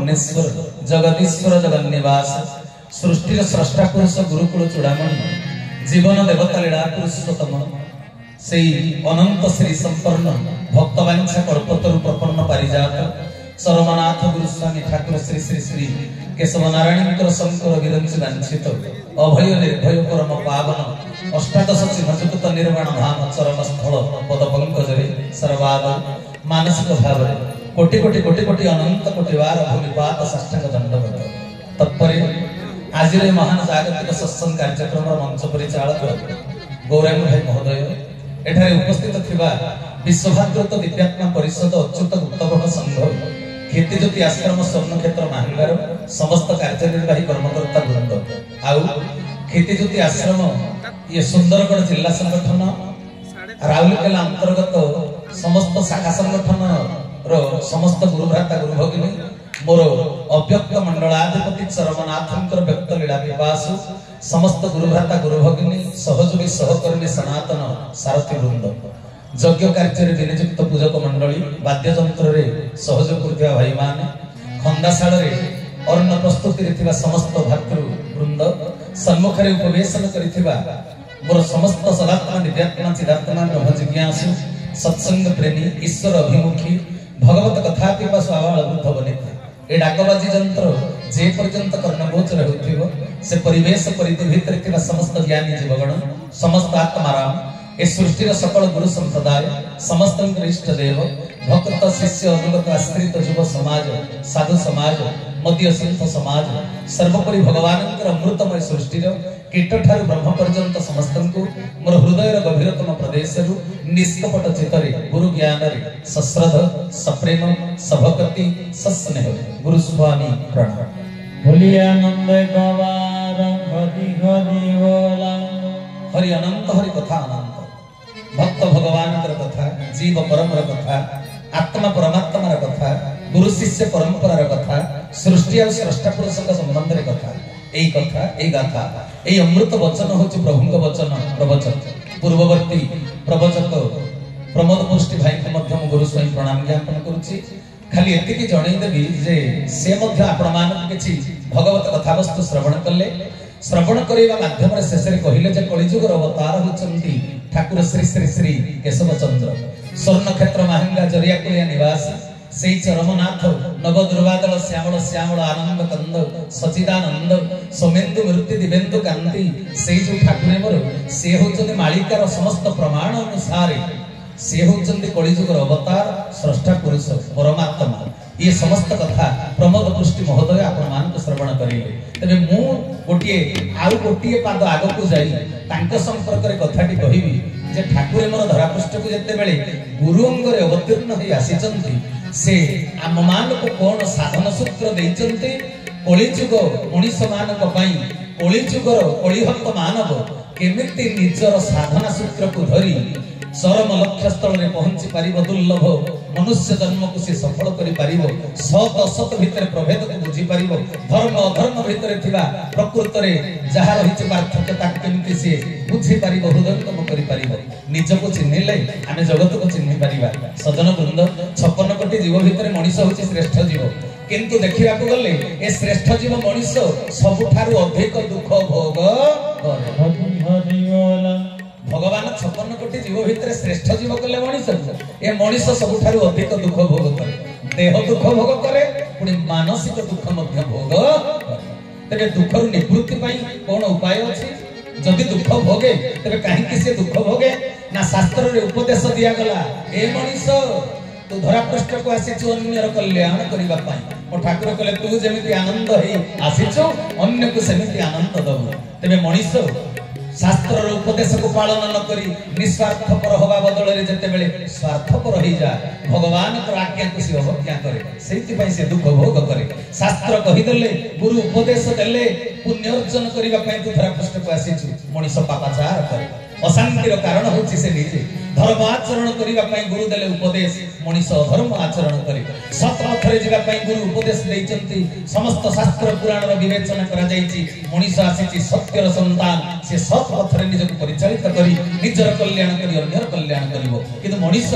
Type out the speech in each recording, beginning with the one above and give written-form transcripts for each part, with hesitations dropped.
भुवनेश्वर जगदीश्वर जगन्निवास सृष्टिर स्रष्टा पुरुष गुरुकुल चूड़ामणि जीवन देवता लीला पुरुषोत्तम से अनंत श्री संपन्न भक्तवांछा कल्पतरु प्रपन्न पारिजात सर्वनाथ गुरुस्वामी ठाकुर श्री श्री श्री केशव नारायण शंकर विरंची वांछित अभय निर्भय परम पावन अष्टादश चिन्हयुक्त निर्वाण धाम चरण स्थल पद पंकज सर्वाद मानसिक भाव कोटि कोटि कोटि कोटि अनंत कोटि बार भूमिपात साष्टांग दंडवत तत्परे आज महान जागतिक सत्संग कार्यक्रम मंच परिचालक गौरांग भाई महोदय एठारे उपस्थित थिबा विश्वभारत दिव्यात्मा परिषद अच्युत गुप्तभोग संघ कीर्तिज्योति आश्रम स्वर्ण क्षेत्र महांगार समस्त कार्यनिर्वाही कर्मकर्ता वृंद आउ कीर्तिज्योति आश्रम ये सुंदरगढ़ जिला संगठन राउरकेला अंतर्गत समस्त शाखा संगठन रो समस्त गुरुभ्राता गुरुभगिनी मोर अव्यक्त मंडलाधिपति चरमनाथंकर व्यक्त लीला विपासु समस्त गुरुभ्राता गुरुभगिनी सहयोगी सहकर्मी सनातन सारथी वृंद यज्ञ कार्य विनियुक्त पूजक मंडली वाद्ययंत्र सहयोग करथिबा भाई माने खंदाशाल अन्न प्रस्तुति समस्त भातृ वृंद सम्मुखरे उपवेशन करिथिबा मोर समस्त सदात्मा दिव्यात्मा चिदात्मा ब्रह्म जिज्ञासु सत्संग प्रेमी ईश्वर अभिमुखी भगवत कथा पिपासु आवाळ वृद्ध बनिते ए डाकबाजी यंत्र जे पर्यंत कर्णगोचर होथिबो से परिवेश परिधि भितर थिबा समस्त ज्ञानी जीवगण समस्त आत्माराम ए सृष्टिर सकल गुरु संप्रदाय समस्त इष्ट देव भक्त शिष्य अनुगत आश्रित युव समाज साधु समाज मध्य सिंह समाज सर्वोपरि भगवान अमृतमय सृष्टिर कीट ठारू ब्रह्म पर्यंत समस्त को मोर हृदय गभीरतम प्रदेश निष्कपट चित्तरे गुरु ज्ञान सश्रद्ध सप्रेम सभक्ति सस्नेह गुरु स्वामी प्रणाम भूलियानंद गवार हरि हरि बोला हरि अनंत हरि कथा अनंत भक्त भगवान कथा जीव परम कथा आत्मा परमात्मा कथा गुरु शिष्य परंपरार कथा सृष्टि और स्रष्टा पुरुष संबंध कथा यही कथा यही गाथा यही अमृत वचन हूँ प्रभु वचन प्रवचन पूर्ववर्ती प्रवचक प्रमोद पुष्टि भाई को गुरु स्वयं प्रणाम ज्ञापन करुच्ची खाली एतिकी जनईदेवी जे से आपण मान किसी भगवत कथावस्तु श्रवण कले श्रवण करने माध्यम शेष कहले जे कलिजुगर अवतार होती ठाकुर श्री श्री श्री केशव चंद्र स्वर्ण क्षेत्र महंगा जरियाकुलिया निवासी से चरमनाथ नव दुर्वादल श्यामल श्यामल आनंद कंद सचिदानंद सोमेन्दु मृत्यु दिवेन्दु कांति से जो ठाकुर मोर से होचंदी मालिकार समस्त प्रमाण अनुसार से होचंदी कलिजुगर अवतार स्रष्टा पुरुष परमात्मा ये समस्त कथा प्रमोद पुष्टि महोदय आपण मान श्रवण करेंगे तबे मु गोटिए आउ गोटिए पाद आग को जाई तांको संपर्क रे कथाटी कहिबी जे ठाकुर मोर धरापृष्ठ को जते बेले गुरु अंगरे अवतीर्ण होई आसीचंती से आम मान को कोन साधन सूत्र देइचंती कलिजुग मनुष्य मानक पई कलिजुगर कलिहत मानव केमिति निजर साधना सूत्र को धरी चरम लक्ष्य स्थल में पहुंची पारिबो दुर्लभ मनुष्य जन्म को से सफल करि पारिबो सत असत भितर प्रभेद को बुझी पारिबो धर्म अधर्म भितर थिबा प्रकृत रे जहा रहिछ पार्थक्य ताक केमिति से बुझी पारिबो हृदयंगम करि पारिबो निज को चिन्हिले आमे जगत को चिन्हि पारिबा सजन वृंद 56 कोटी जीव भितर मनुष्य होछि श्रेष्ठ जीव किंतु देखिबा को गले ए श्रेष्ठ जीव मनुष्य सबुठारु अधिक दुख भोग हरि हरि बोला भगवान 56 कोटी जीव भितर श्रेष्ठ जीव कले मनुष्य ए मनुष्य सबुठारु अधिक दुख भोग करे देह दुख भोग करे पुणी मानसिक दुख मध्य भोग तेरे दुखर निवृत्ति पई कोन उपाय अछि जदि दुख भोगे तेरे काहे कि से दुख भोगे ना शास्त्र रे उपदेश दिया गला ए मनुष्य तू धरा पृष्ठ को आसीछु अन्यर कल्याण करिबा पई ओ ठाकुर कहले तू जेमिति आनंद हेई आसीछु अन्य को सेमिति आनंद दबु तेबे मनुष्य शास्त्र उपदेश को पालन न करी निस्वार्थपर होगा बदल रे जते बेले स्वार्थपर होई जा भगवान को आज्ञा को से अवज्ञा करे सेति पई से दुख भोग करे शास्त्र कहि देले गुरु उपदेश देले पुण्य अर्जन करिबा पई तू धरा पृष्ठ को आसीछु मनुष्य पापाचार करे अशांतिर कारण होछि से निजे धर्म आचरण करने गुरु देले उपदेश मनीष अधर्म आचरण करे सत पथरे जीवा गुरु उपदेश देइचंती समस्त शास्त्र पुराण विवेचना करा जाइछि मनीष आसीछि सत्यर संतान से सत पथरे निजको परिचालित करी निजर कल्याण करी अन्यर कल्याण करिवो किंतु मनीष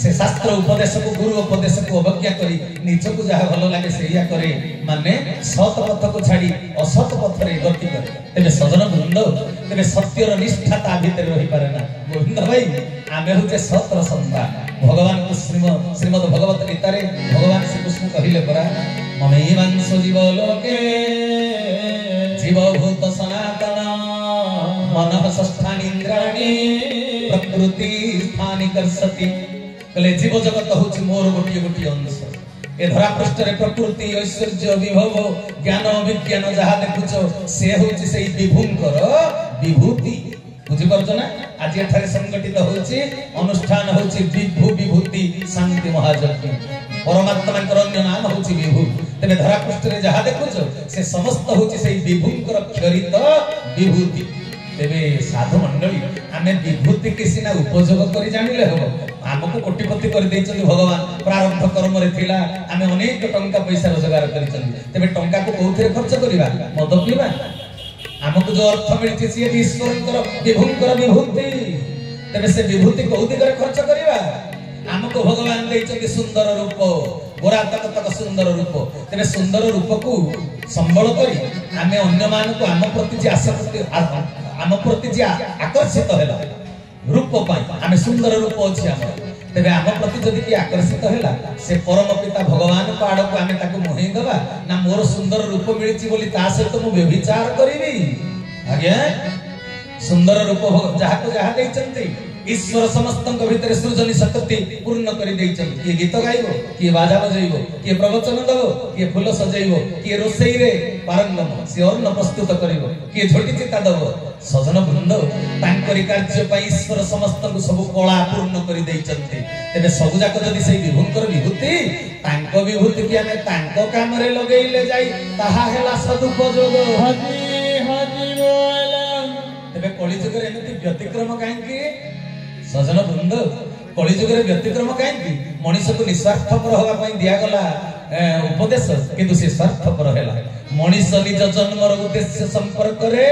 से शास्त्र उपदेश को गुरु उपदेश को अवज्ञा करी निजको जहा भलो लागे सेया करे माने सत पथ को छाड़ी असत पथरे गति करे तेबे सजन वृंद तेबे सत्यर निष्ठा ता भीतर रही पारे ना गोविंद भाई आमे होते सतर संतान भगवान को श्रीमद् भगवत गीता रे भगवान श्री कृष्ण कहिले परा ममेवांश जीव लोके जीव भूत सनातन मनः षष्ठानि इंद्राणि प्रकृति स्थानि कर्षति कले जीव जगत होछि मोर गोटिए गोटिए अंश ए धरा पृष्ठ रे प्रकृति ऐश्वर्य विभव ज्ञान विज्ञान जहा देखुछो से होछि सेई विभुंकर विभूति बुझी पारछ ना आज एठारे संगठित होछि अनुष्ठान होछि विभू विभूति शांति महायज्ञ परमात्मा अन्य नाम होछि विभू तबे धरा पृष्ठ रे जहा देखुछो से समस्त होछि सेई विभुंकर क्षरित विभूति तेबे साधु मंडली आमे विभूति के सिना उपयोग करी जानिले हो हमको कोटिपति कर दैछन भगवान प्रारब्ध कर्म रे थिला आमे अनेक टंका पैसा रोजगार करिछन तेबे टंका को कोउथरे खर्च करिबा मद पीबा हमको जो अर्थ मिलछि से ईश्वरकर विभुंकर विभूति तेबे से विभूति को दिगरे खर्च करिबा हमको भगवान दैछन सुंदर रूप गोरा तक तक सुंदर रूप तेबे सुंदर रूप को संबल करी आमे अन्य मान को हम प्रति जे आशा आम प्रति जे आकर्षित हैला रूप पाई आमे सुंदर रूप अछि हमर तेबे आम प्रति जदि कि आकर्षित हैला से परम पिता भगवान को आड़ को आमे ताको मोहि देबा ना मोर सुंदर रूप मिलिछि बोली ता से तो मु व्यभिचार करिवि आज्ञा सुंदर रूप जहा को जहा दैचंती ईश्वर समस्त भीतर सृजनी शक्ति पूर्ण कर दैचंती किए गीत गाइबो किए बाजा बजाइबो किए प्रवचन देबो किए फूल सजाइबो किए रोसई रे पारंगम से अन्न प्रस्तुत करिवो किए झोटी चिता देबो सजन वृंद तांकरी कार्य पई ईश्वर समस्त को सब कला पूर्ण कर दैचंती तेबे सब जाक जदि सेई विभुंकर विभूति तांको विभूति कि आमे तांको काम रे लगेइले जाई ताहा हेला सदुपयोग हरि हरि बोल तेबे कली जुग रे एमिति व्यतिक्रम काहे कि सजन वृंद कली जुग रे व्यतिक्रम काहे कि मनुष्य को निस्वार्थपर होगा पई दिया गला उपदेश किंतु से स्वार्थपर हैला मनुष्य निज जन्मर उद्देश्य संपर्क रे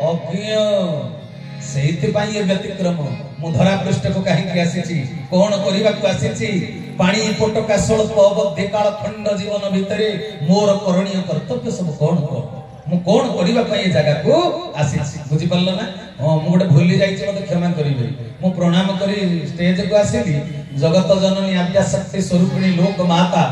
अज्ञ सेहिति पई ये व्यतिक्रम मु धरा पृष्ठ को काहे कि आसीछि कोन करिबा को आसीछि पानी पोटका स्वल्प अवधि काल खंड जीवन भितरे मोर करणीय कर्तव्य सब कोन मु कोन करिबा पई जगह को आसीछि बुझि पल्लो ना मु गोटे भूली जाइछि मते क्षमा करिबे मु प्रणाम करी स्टेज को आसीली जगत जननी आद्या शक्ति स्वरूपिणी लोक माता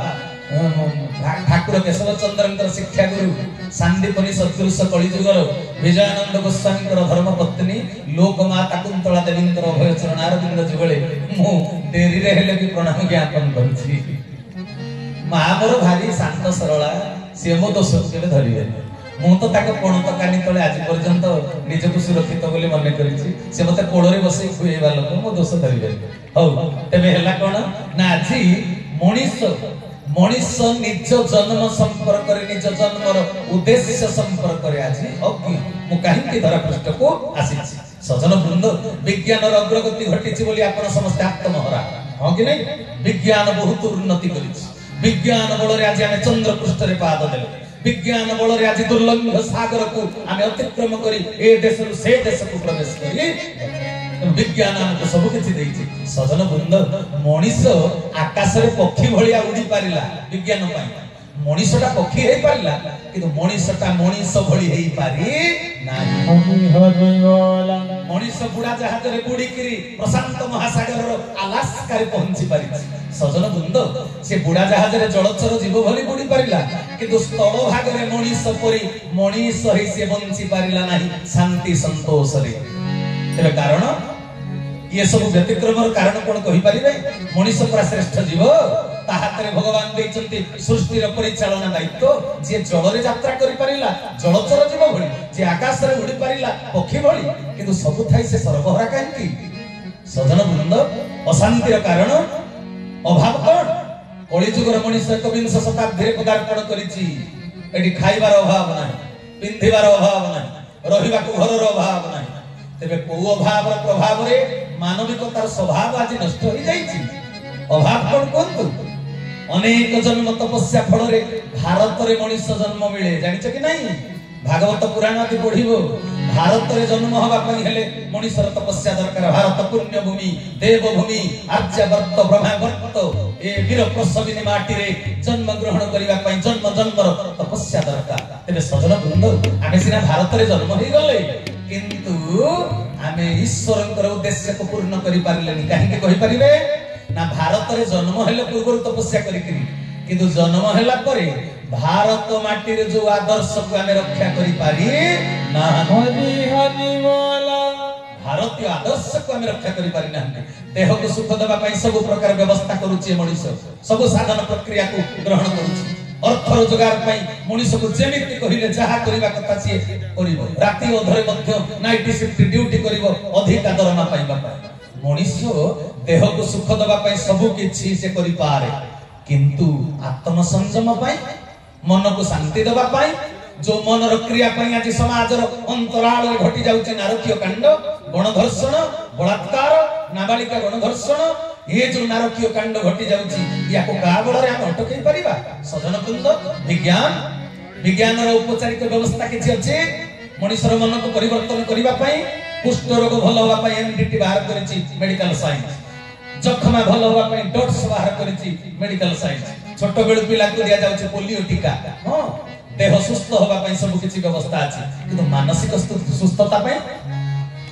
ठाकुर केशव चंद्रंकर शिक्षा गुरु सांदीपनी सत्पुरुष कलिजुगर विजयानंद गोस्वामीकर धर्म पत्नी लोक माता कुंतला देवींकर अभय चरणारविंद जुगले मु देरी रे हेले भी प्रणाम ज्ञापन करछि मा मोर भारी शांत सरला से मो दोष केबे धरिबे मु तो ताको पणत कानी तळे आज पर्यंत निजको सुरक्षित बोली मन करिछि से मते कोळरे बसै खुएबा लोक मो दोष धरिबे हौ तेबे हला कोन ना आछि मनीष निज जन्म संपर्क रे निज जन्मर उद्देश्य संपर्क रे आछि अज्ञ मु काहे धरा पृष्ठ को आसीछि सजन वृंद विज्ञान अग्रगति घटिछि बोली आपण समस्त आत्महरा हां कि नै विज्ञान बहुत उन्नति करिछि विज्ञान बल रे आज हम चंद्र पृष्ठ रे पाद देले विज्ञान बल रे आज दुर्लंघ सागर को हम अतिक्रम करी ए देश रु से देश को प्रवेश करी विज्ञान हमको सब किछि देइछि सजन वृंद मनीष आकाश रे पक्षी भलिया उड़ी पारिला विज्ञान पई मनीषटा पक्षी हे पारिला किंतु मनीषटा मनीष भली हेई पारि नाही हरि हरि बोल मनीष बुढ़ा जहाज रे बुड़ी किरी प्रशांत महासागर रो अलास्का रे पहुंची पारिछि सजन वृंद से बुढ़ा जहाज रे जलचर जीव भली बुड़ी पारिला किंतु स्थल भाग रे मनीष परी मनीष हे से बंची पारिला नाही शांति संतोष रे तेरे कारण ये सब व्यतिक्रमर कारण कोन कहि परिबे मनीष पर श्रेष्ठ जीव ता हाथ रे भगवान दैचंती सृष्टि र परिचालन दायित्व जे जल रे यात्रा करि परिला जलचर जीव भली जे आकाश रे उड़ी परिला पक्षी भली किंतु सब थाई से सर्वहरा कांती सजन वृंद अशांतिर कारण अभाव कोन कली जुगर मनीष 21 शताब्दी रे पदार्पण करिछि एडी खाइबार अभाव नाही पिंधिबार अभाव नाही रहिबा को घर रो अभाव नाही तेबे को अभाव रो प्रभाव रे ମାନବିକତାର ସ୍ୱଭାବ ଆଜି ନଷ୍ଟ ହୋଇଯାଇଛି। ଅଭାବ କଣ କୁହନ୍ତୁ? ଅନେକ ଜନ୍ମ ତପସ୍ୟା ଫଳରେ ଭାରତରେ ମଣିଷ ଜନ୍ମ ମିଳେ, ଜାଣିଛ କି ନାହିଁ? ଭାଗବତ ପୁରାଣ ଆଦି ପଢିବ। ଭାରତରେ ଜନ୍ମ ହବା ପାଇଁ ହେଲେ ମଣିଷର ତପସ୍ୟା ଦରକାର। ଭାରତ ପୁଣ୍ୟ ଭୂମି, ଦେବଭୂମି, ଆର୍ଯ୍ୟାବର୍ତ ବ୍ରହ୍ମାବର୍ତ ଏ ବୀର ପ୍ରସବିନୀ ମାଟିରେ ଜନ୍ମ ଗ୍ରହଣ କରିବା ପାଇଁ ଜନ୍ମ ଜନ୍ମର ତପସ୍ୟା ଦରକାର। ତେବେ ସଜନ ବୃନ୍ଦ, ଆମେ ସିନା ଭାରତରେ ଜନ୍ମ ହେଇଗଲେ, କିନ୍ତୁ ଆମେ ଈଶ୍ୱରଙ୍କର ଉଦ୍ଦେଶ୍ୟକୁ ପୂର୍ଣ୍ଣ କରିପାରିଲେନି। କାହିଁକି କହିପାରିବେ? ନା ଭାରତରେ ଜନ୍ମ ହେଲେ ପୂର୍ବରୁ ତପସ୍ୟା କରିକିରି, କିନ୍ତୁ ଜନ୍ମ ହେଲା ପରେ ଭାରତ ମାଟିରେ ଯୋଉ ଆଦର୍ଶକୁ ଆମେ ରକ୍ଷା କରିପାରି ନା, ଭାରତୀୟ ଆଦର୍ଶକୁ ଆମେ ରକ୍ଷା କରିପାରି ନାହାନ୍ତି। ଦେହକୁ ସୁଖ ଦେବା ପାଇଁ ସବୁ ପ୍ରକାର ବ୍ୟବସ୍ଥା କରୁଛି ମଣିଷ, ସବୁ ସାଧନ ପ୍ରକ୍ରିୟାକୁ ଗ୍ରହଣ କରୁଛି। ଅର୍ଥ ରୋଜଗାର ପାଇଁ ମଣିଷକୁ ଯେମିତି କହିଲେ ଯାହା କରିବା କଥା ସିଏ କରିବ। ରାତି ଅଧରେ ମଧ୍ୟ ନାଇଟ୍ ସିଫ୍ଟ ଡ୍ୟୁଟି କରିବ ଅଧିକା ଦରମା ପାଇବା ପାଇଁ। ମଣିଷ ଦେହକୁ ସୁଖ ଦେବା ପାଇଁ ସବୁ କିଛି ସେ କରିପାରେ, କିନ୍ତୁ ଆତ୍ମ ସଂଯମ ପାଇଁ, ମନକୁ ଶାନ୍ତି ଦେବା ପାଇଁ, ଯୋଉ ମନର କ୍ରିୟା ପାଇଁ ଆଜି ସମାଜର ଅନ୍ତରାଳରେ ଘଟି ଯାଉଛି ନାରକୀୟ କାଣ୍ଡ, ଗଣଧର୍ଷଣ, ବଳାତ୍କାର, ନାବାଳିକା ଗଣଧର୍ଷଣ, ଏ ଯୋଉ ନାରକୀୟ କାଣ୍ଡ ଘଟି ଯାଉଛି, ୟାକୁ କାହା ବଳରେ ଆମେ ଅଟକେଇ ପାରିବା? ସଜନ ବୃନ୍ଦ, ବିଜ୍ଞାନର ଔପଚାରିକ ବ୍ୟବସ୍ଥା କିଛି ଅଛି ମଣିଷର ମନକୁ ପରିବର୍ତ୍ତନ କରିବା ପାଇଁ। କୁଷ୍ଠ ରୋଗ ଭଲ ହବା ପାଇଁ ଏମଡିଟି ବାହାର କରିଛି ମେଡିକାଲ ସାଇନ୍ସ। ଯକ୍ଷ୍ମା ଭଲ ହବା ପାଇଁ ଡଟ୍ସ ବାହାର କରିଛି ମେଡିକାଲ ସାଇନ୍ସ। ଛୋଟ ବେଳୁ ପିଲାକୁ ଦିଆଯାଉଛି ପୋଲିଓ ଟିକା। ହଁ, ଦେହ ସୁସ୍ଥ ହବା ପାଇଁ ସବୁ କିଛି ବ୍ୟବସ୍ଥା ଅଛି, କିନ୍ତୁ ମାନସିକ ସୁସ୍ଥତା ପାଇଁ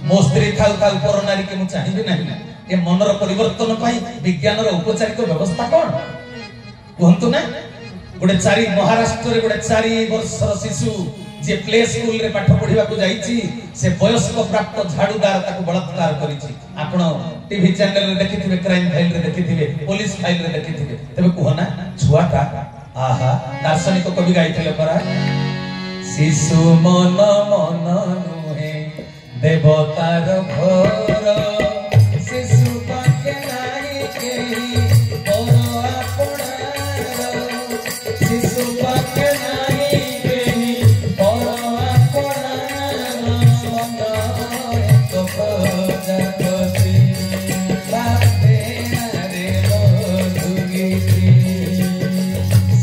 ମୋ ସ୍ତ୍ରୀ ଥାଉ ଥାଉ ପର ନାରୀକି ମୁଁ ଚାହିଁବି ନାହିଁ, ଏ ମନର ପରିବର୍ତ୍ତନ ପାଇଁ ବିଜ୍ଞାନର ଔପଚାରିକ ବ୍ୟବସ୍ଥା କଣ କୁହନ୍ତୁ ନା? ମହାରାଷ୍ଟ୍ରରେ ଗୋଟେ 4 ବର୍ଷର ଶିଶୁ ଯେ ପ୍ଲେ ସ୍କୁଲରେ ପାଠ ପଢିବାକୁ ଯାଇଛି, ସେ ବୟସ୍କ ପ୍ରାପ୍ତ ଝାଡୁଦାର ତାକୁ ବଳାତ୍କାର କରିଛି। ଆପଣ ଟିଭି ଚ୍ୟାନେଲରେ ଦେଖିଥିବେ, କ୍ରାଇମ ଫାଇଲରେ ଦେଖିଥିବେ, ପୋଲିସ ଫାଇଲରେ ଦେଖିଥିବେ। ତେବେ କୁହ ନା, ଛୁଆଟା ଆହା, ଦାର୍ଶନିକ କବି ଗାଇଥିଲେ ପରା, ଶିଶୁ ମନ ମନ ନୁହେଁ ଦେବତାର ଘର, ଶିଶୁ ପାଖେ ନାହିଁ କେହି ପର ଆପଣାର, ଶିଶୁ ପାଖେ ନାହିଁ କେହି ପର ଆପଣାର, ମନ ଏକ ପ୍ରଜାପତି ବାପେ ନାରେ ମଧୁଗୀତି,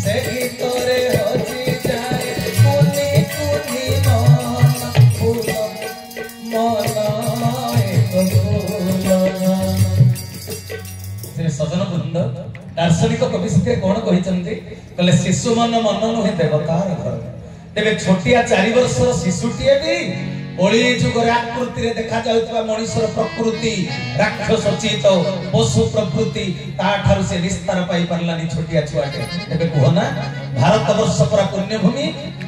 ସେ ଗୀତରେ ହଜି ଯାଏ କୁନି କୁନି ମନ ଫୁଲ, ମନ ଏକ ଫୁଲ। ସଜନ ବୃନ୍ଦ, ଦାର୍ଶନିକ କବି ସେଥିରେ କଣ କହିଛନ୍ତି? କହିଲେ ଶିଶୁ ମନ ମନ ନୁହେଁ ଦେବତାର ଘର। ତେବେ ଛୋଟିଆ 4 ବର୍ଷର ଶିଶୁଟିଏ ବି କଳି ଯୁଗରେ ଆକୃତିରେ ଦେଖାଯାଉଥିବା ମଣିଷର ପ୍ରକୃତି, ରାକ୍ଷସୋଚିତ ପଶୁ ପ୍ରକୃତି, ତାଠାରୁ ସେ ନିସ୍ତାର ପାଇ ପାରିଲାନି ଛୋଟିଆ ଛୁଆଟେ। ତେବେ କୁହ ନା, ଭାରତ ବର୍ଷ ପରା ପୁଣ୍ୟଭୂମି।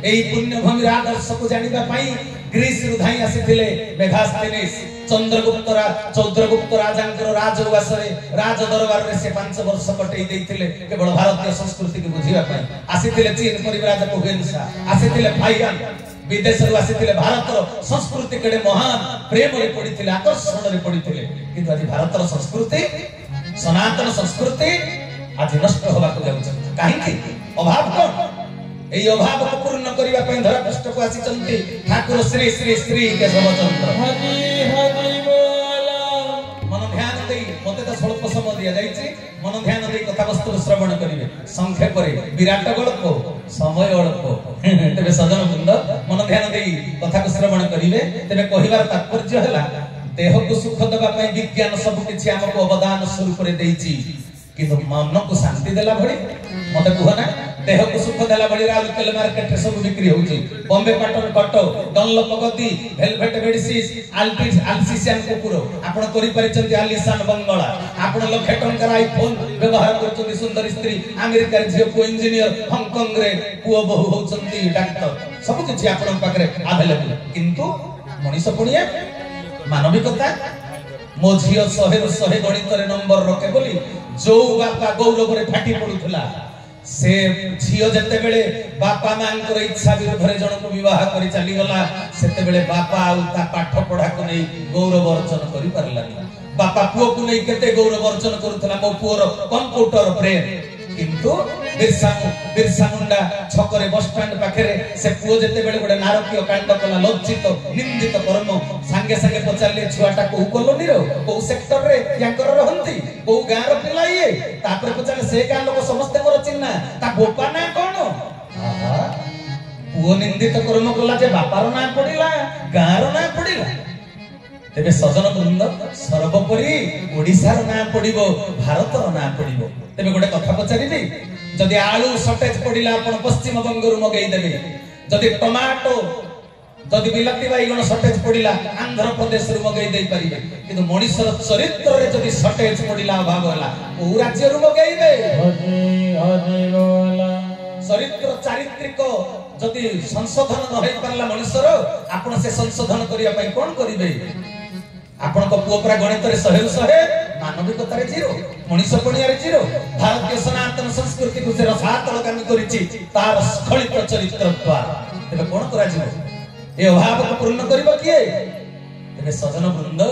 ଏହି ପୁଣ୍ୟଭୂମିର ଆଦର୍ଶକୁ ଜାଣିବା ପାଇଁ ଗ୍ରୀସରୁ ଧାଇଁ ଆସିଥିଲେ ମେଘାସ୍ଥେନିସ୍। ଚନ୍ଦ୍ରଗୁପ୍ତ ରାଜାଙ୍କର ରାଜଉଆସରେ, ରାଜ ଦରବାରରେ ସେ 5 ବର୍ଷ କଟେଇ ଦେଇଥିଲେ କେବଳ ଭାରତୀୟ ସଂସ୍କୃତିକୁ ବୁଝିବା ପାଇଁ। ଆସିଥିଲେ ଚୀନ ପରିବ୍ରାଜକ ହୁଏନ୍ସା, ଆସିଥିଲେ ଫାଇୟାନ, ବିଦେଶରୁ ଆସିଥିଲେ। ଭାରତର ସଂସ୍କୃତି କେଡେ ମହାନ ପ୍ରେମରେ ପଡିଥିଲେ, ଆକର୍ଷଣରେ ପଡିଥିଲେ। କିନ୍ତୁ ଆଜି ଭାରତର ସଂସ୍କୃତି, ସନାତନ ସଂସ୍କୃତି ଆଜି ନଷ୍ଟ ହେବାକୁ ଯାଉଛି। କାହିଁକି? ଅଭାବ କଣ? এই অভাবକୁ ପୂର୍ଣ୍ଣ କରିବା ପାଇଁ ଧରା ପୃଷ୍ଠକୁ ଆସିଛନ୍ତି ଠାକୁର ଶ୍ରୀ ଶ୍ରୀ ଶ୍ରୀ କେଶବଚନ୍ଦ୍ର। ମନ ଧ୍ୟାନ ଦେଇ, ମତେ ତ ସ୍ୱଳ୍ପ ସମୟ ଦିଆଯାଇଛି, ମନ ଧ୍ୟାନ ଦେଇ କଥାବସ୍ତୁ ଶ୍ରବଣ କରିବେ। ସଂକ୍ଷେପରେ ବିରାଟ ଗଳ୍ପ, ସମୟ ଅଳ୍ପ। ତେବେ ସଜନ ବୃନ୍ଦ, ମନ ଧ୍ୟାନ ଦେଇ କଥାକୁ ଶ୍ରବଣ କରିବେ। ତେବେ କହିବାର ତାତ୍ପର୍ଯ୍ୟ ହେଲା, ଦେହକୁ ସୁଖ ଦେବା ପାଇଁ ବିଜ୍ଞାନ ସବୁ କିଛି ଆମକୁ ଅବଦାନ ସ୍ୱରୂପରେ ଦେଇଛି, କିନ୍ତୁ ମନକୁ ଶାନ୍ତି ଦେଲା ଭଳି ମତେ କୁହ ନା, ଦେହକୁ ସୁଖ ଦେଲା ଭଳି ରାଉରକେଲା ମାର୍କେଟରେ ସବୁ ବିକ୍ରି ହଉଛି। ବମ୍ବେ କଟନ କଟକ, ଡନଲପ ଗଦି, ଭେଲଭେଟ ବେଡସିସ୍, ଆଲସିସିଆନ କୁକୁର, ଆପଣ କରିପାରିଛନ୍ତି ଆଲିସାନ ବଙ୍ଗଳା, ଆପଣ ଲକ୍ଷେ ଟଙ୍କାର ଆଇଫୋନ ବ୍ୟବହାର କରୁଛନ୍ତି, ସୁନ୍ଦରୀ ସ୍ତ୍ରୀ, ଆମେରିକାର ଝିଅ ପୁଅ ଇଞ୍ଜିନିୟର, ହଂକଂରେ ପୁଅ ବୋହୁ ହଉଛନ୍ତି ଡାକ୍ତର, ସବୁ କିଛି ଆପଣଙ୍କ ପାଖରେ ଆଭେଲେବଲ। କିନ୍ତୁ ମଣିଷ ପୁଣିଆ ମାନବିକତା, ମୋ ଝିଅ 100ରୁ 100 ଗଣିତରେ ନମ୍ବର ରଖେ ବୋଲି ଯୋଉ ବାପା ଗୌରବରେ ଫାଟି ପଡୁଥିଲା, ସେ ଝିଅ ଯେତେବେଳେ ବାପା ମାଙ୍କର ଇଚ୍ଛା ବିରୁଦ୍ଧରେ ଜଣକୁ ବିବାହ କରି ଚାଲିଗଲା, ସେତେବେଳେ ବାପା ଆଉ ତା ପାଠ ପଢାକୁ ନେଇ ଗୌରବ ଅର୍ଜନ କରିପାରିଲାନି। ବାପା ପୁଅକୁ ନେଇ କେତେ ଗୌରବ ଅର୍ଜନ କରୁଥିଲା, ମୋ ପୁଅର କମ୍ପ୍ୟୁଟର ବ୍ରେନ। କିନ୍ତୁ बिरसा मुंडा छकरे बस स्टैंड पाखे से पुओ जेते बेले गोटे नारकीय कांड कला लज्जित निंदित कर्म संगे संगे पचारे छुआटा को कॉलोनी रो को सेक्टर रे यांकर रहंती को गां रो पिला ये तापर पचारे से गां लोक समस्त मोर चिन्ना ता गोपा ना कोन आहा पुओ निंदित कर्म कला जे बापार ना पडिला गां रो ना पडिला तेबे सजन वृंद सर्वोपरि ओडिशार ना पडिबो भारतर ना पडिबो तेबे गोटे कथा पचारिबी जदि आलू शॉर्टेज पडिला आपण पश्चिम बंगरु मगेई देबे जदि टमाटो जदि बिलाती बाइगण शॉर्टेज पडिला आंध्र प्रदेश रु मगेई देई परिबे किंतु मनुष्यर चरित्र रे जदि शॉर्टेज पडिला अभाव होला ओ राज्य रु मगेई दे हरि बोला चरित्र चारित्रिक जदि संशोधन न होई परला मनुष्यर आपण से संशोधन करिया पई कोन करिवे आपण को पुओपरा गणित रे 100 मानविकता रे जीरो मनुष्य पणिया रे जीरो भारतीय सनातन संस्कृति को से रसातल कामी करिछि तार स्खलित चरित्र द्वारा तेबे कोन करा जीवो ए अभाव को पूर्ण करबो किए तेबे सजन वृंद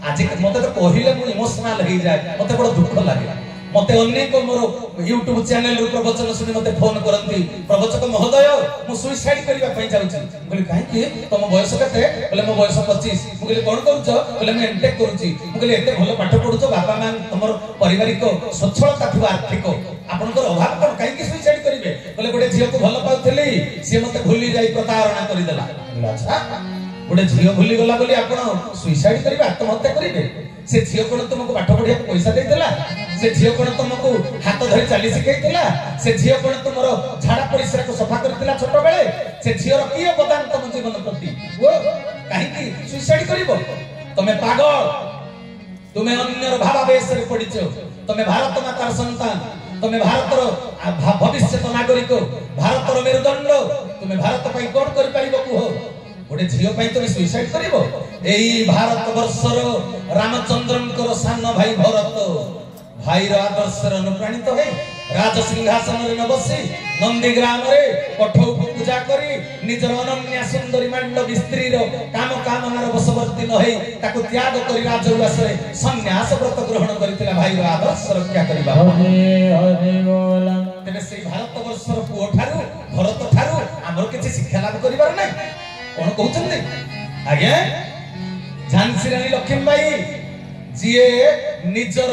आज मते तो कहिले मु इमोशनल हो जाए मते बड़ दुख लागे मते अनेक मोर YouTube चैनल रु प्रवचन सुनि मते फोन करंती प्रवचक महोदय मु सुसाइड करबा पई जाउची बोले काहे कि तम बयस कते बोले मो बयस 25 मु कहले कोन करूछ बोले मैं एमटेक करूची मु कहले एते भलो पाठ पढुछ बापा मां तमर पारिवारिक सच्छलता थिबा आर्थिक आपनकर अभाव कोन काहे कि सुसाइड करिवे बोले गोटे झियो को भलो पाउथली से मते भूली जाई प्रतारणा करि देला अच्छा गोटे झियो भूली गला बोली आपण सुसाइड करिवे आत्महत्या करिवे से झियो कोन तुमको पाठ पढिया पैसा दे देला से झियो कोन तुमको हाथ धरि चाली सिखैतिला से झियो कोन तुमरो झाड़ा परिसरा को सफा करतिला छोट बेले से झियो की अवदान तुम जीवन प्रति वो काहे कि सुसाइड करिवो तमे पागल तुमे अन्यर भावावेश रे पडिचो तमे भारत मातार संतान तमे भारतर भविष्य नागरिक भारतर मेरुदंड तुमे भारत पई कोन करि परिबो कुहो गोटे झियो पई तुमे सुसाइड करिवो एई भारत वर्षर रामचंद्रनकर सान भाई भरत भाईर आदर्श अनुप्राणित है राज सिंहासन रे न बसी नंदीग्राम रे कठौ पूजा करी निजर अनन्या सुंदरी मांडवी स्त्री रो काम कामनार बसवर्ती न है ताको त्याग करी राजउवास रे सन्यास व्रत ग्रहण करितला भाईर आदर्श रक्षा करिबा हरि बोला तेबे से भारत वर्षर पुओ ठारू भरत ठारू हमर किछि शिक्षा लाभ करिबार नै कोन कहउछन्ते आगे झांसी रानी लक्ष्मीबाई जिए निजर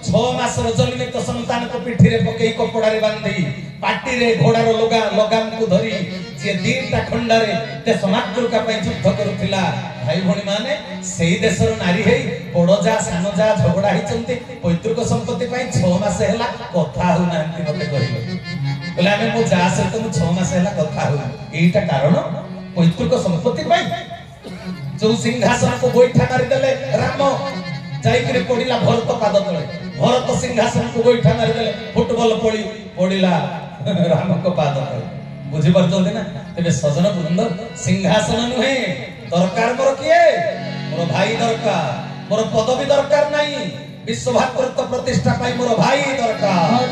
6 मासर जन्मित संतान को पिठी रे पकई कपड़ा रे बांधी पाटी रे घोड़ा रो लगाम को धरी जे दीटा खंडा रे देश मातृका पई युद्ध करूथिला भाई भणी माने सेही देशर नारी हेई बड़ जा सान जा झगड़ा हिचंती पैतृक संपत्ति पई 6 मास हैला कथा हो नांती मते कहिलो बोले आमे मो जा से तो 6 मास हैला कथा हो एटा कारण पैतृक संपत्ति पई जो सिंहासन को गोइठा मारि देले राम जाइकरे पडिला भरत पाद तळे भरत सिंहासन को गोइठा मारि देले फुटबॉल पडिला राम को पाद तळे बुझि परछन्ते ना तेबे सजन वृंद सिंहासन नुहे दरकार मोर किए मोर भाई दरकार मोर पदवी दरकार नाही विश्वभातृत्व प्रतिष्ठा पाई मोर भाई दरकार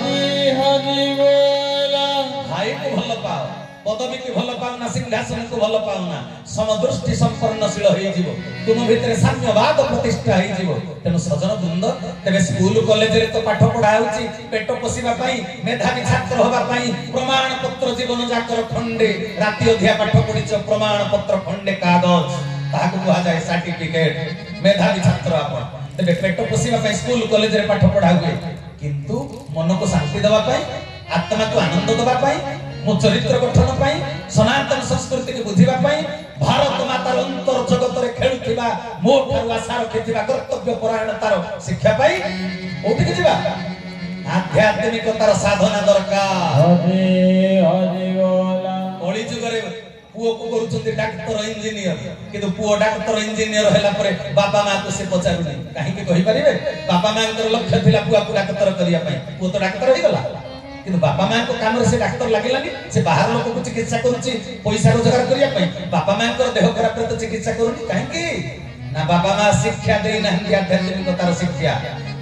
हरि बोला भाई को भल पाओ पदवी की भल पाउना सिंहासन को भल पाउना समदृष्टि संपन्नशील होई जीवो तुम भितरे साम्यवाद प्रतिष्ठा होई जीवो तेनु सजन वृंद तेबे स्कूल कॉलेज रे तो पाठ पढा होउची पेट पोसिबा पई मेधावी छात्र होबा पई प्रमाण पत्र जीवन जाकर खंडे राति अधिया पाठ पढिच प्रमाण पत्र खंडे कागज ताकू कहा जाय सर्टिफिकेट मेधावी छात्र आपण तेबे पेट पोसिबा पई स्कूल कॉलेज रे पाठ पढा हुए किंतु मन को शांति देबा पई आत्मा को आनंद देबा पई मो चरित्र गठन पई सनातन संस्कृति के बुझिबा पई भारत मातार अंतर जगत रे खेलुथिबा मो ठारु आशा रखिथिबा कर्तव्य परायणतार शिक्षा पई ओठी जिबा आध्यात्मिकतार साधना दरकार हरि बोला ओळी जुगरे पुओ को करूचंती डाक्टर इंजीनियर किंतु पुओ डाक्टर इंजीनियर हैला परे बापा मां को से पचारुनी काहे के कहि परिबे बापा मां कर लक्ष्य थिला पुआ को डाक्टर करिया पई पुओ तो डाक्टर होई गला किंतु बापा मां को काम रे से डाक्टर लागिलानी से बाहर लोक को चिकित्सा करूची पैसा रोजगार करिया पई बापा मां को देह खराब रे तो चिकित्सा करूनी काहे की ना बापा मां शिक्षा देई नाही आध्यात्मिकतार शिक्षा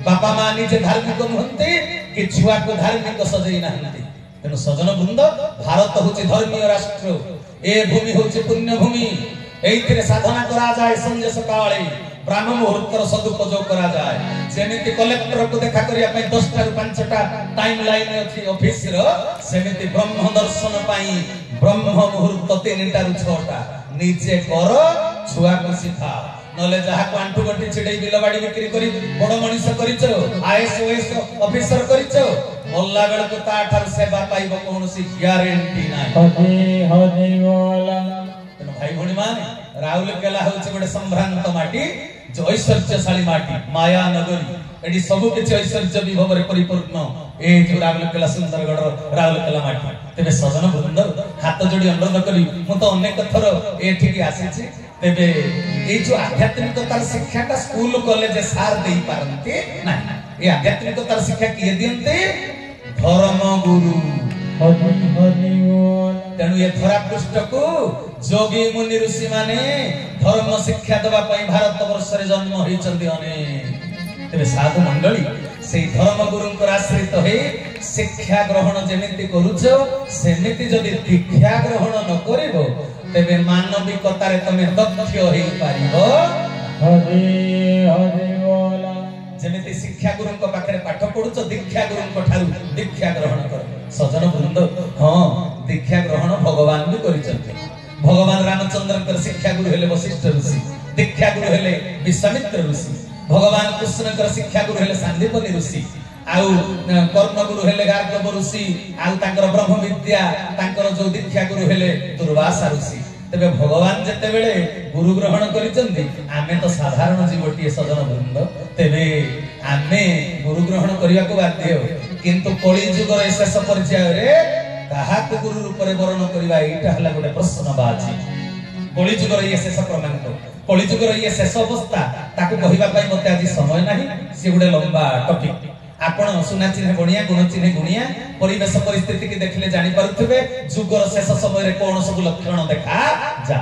बापा मां निजे धार्मिक नहंती कि छुआ को धार्मिक सजई नाहंती तेनु सजन वृंद भारत होची धर्मीय राष्ट्र ए भूमि होची पुण्य भूमि एइथिरे साधना करा जाय संजय सकाळे ब्राह्म मुहूर्तर सदुपयोग करा जाए सेमिति कलेक्टर को देखा करिया पई 10टा रु 5टा टाइम लाइन अछि ऑफिस रो सेमिति ब्रह्म दर्शन पई ब्रह्म मुहूर्त 3टा रु 6टा निजे कर छुआ को सिखा नले जहा को आंटू गंटी छिडई बिलबाड़ी बिक्री करी बड़ मनिष करिचो आईएएस ऑफिसर करिचो मोल्ला बेल को ता ठार सेवा पाइबो कोनोसी ग्यारंटी नाही हरि बोला भाई भणी माने राउरकेला होछि गोटे संभ्रांत माटी जो ऐश्वर्यशाली माटी माया नगरी एडी सबु किछ ऐश्वर्य विभव रे परिपूर्ण ए जो राउरकेला सुंदरगढ़ राउरकेला माटी तेबे सजन वृंद हाथ जोड़ी अनुरोध करी मु तो अनेक थर एठी की आसीछि तेबे ए जो आध्यात्मिकतार शिक्षाटा स्कूल कॉलेज सार देई पारंते ना ए आध्यात्मिकतार शिक्षा किए दियंते धर्म गुरु तेणु ये धरा पृष्ठ को जोगी मुनि ऋषि माने धर्म शिक्षा देवा पई भारत वर्ष रे जन्म होइचंदी अनेक तेबे साधु मंडली से धर्म गुरुंकर आश्रित हे शिक्षा ग्रहण जेमिति करूछो सेमिति जदि दीक्षा ग्रहण न करिवो तेबे मानविकतारे तमे दक्ष होई पारिबो हरि हरि बोला जेमिति शिक्षा गुरुंक पाखरे पाठ पढुछ दीक्षा गुरुंक ठारू दीक्षा ग्रहण कर सजन वृंद हां दीक्षा ग्रहण भगवान भी करिसथि भगवान रामचंद्रकर शिक्षा गुरु हेले वशिष्ठ ऋषि दीक्षा गुरु हेले विश्वामित्र ऋषि भगवान कृष्णकर शिक्षा गुरु हेले सांदीपनि ऋषि आउ कर्म गुरु हेले गार्गव ऋषि आउ तांकर ब्रह्म विद्या तांकर जो दीक्षा गुरु हेले दुर्वासा ऋषि तेबे भगवान जते बेले गुरु ग्रहण करिसथि आमे तो साधारण जीवटी सजन वृंद तेबे आमे गुरु ग्रहण करिया को बाध्य किंतु कली जुगर शेष पर्याय रे कहा को गुरु रूप रे वर्ण करबा एटा हला गोटे प्रश्न बाजी कली जुगर ये शेष क्रमांक कली जुगर ये शेष अवस्था ताको कहिबा पई मते आज समय नाही से गोटे लंबा टॉपिक आपण सुना चिन्ह गुणिया गुण चिन्ह गुणिया परिवेश परिस्थिति की देखले जानि पारुथबे जुगर शेष समय रे कोन सब लक्षण देखा जा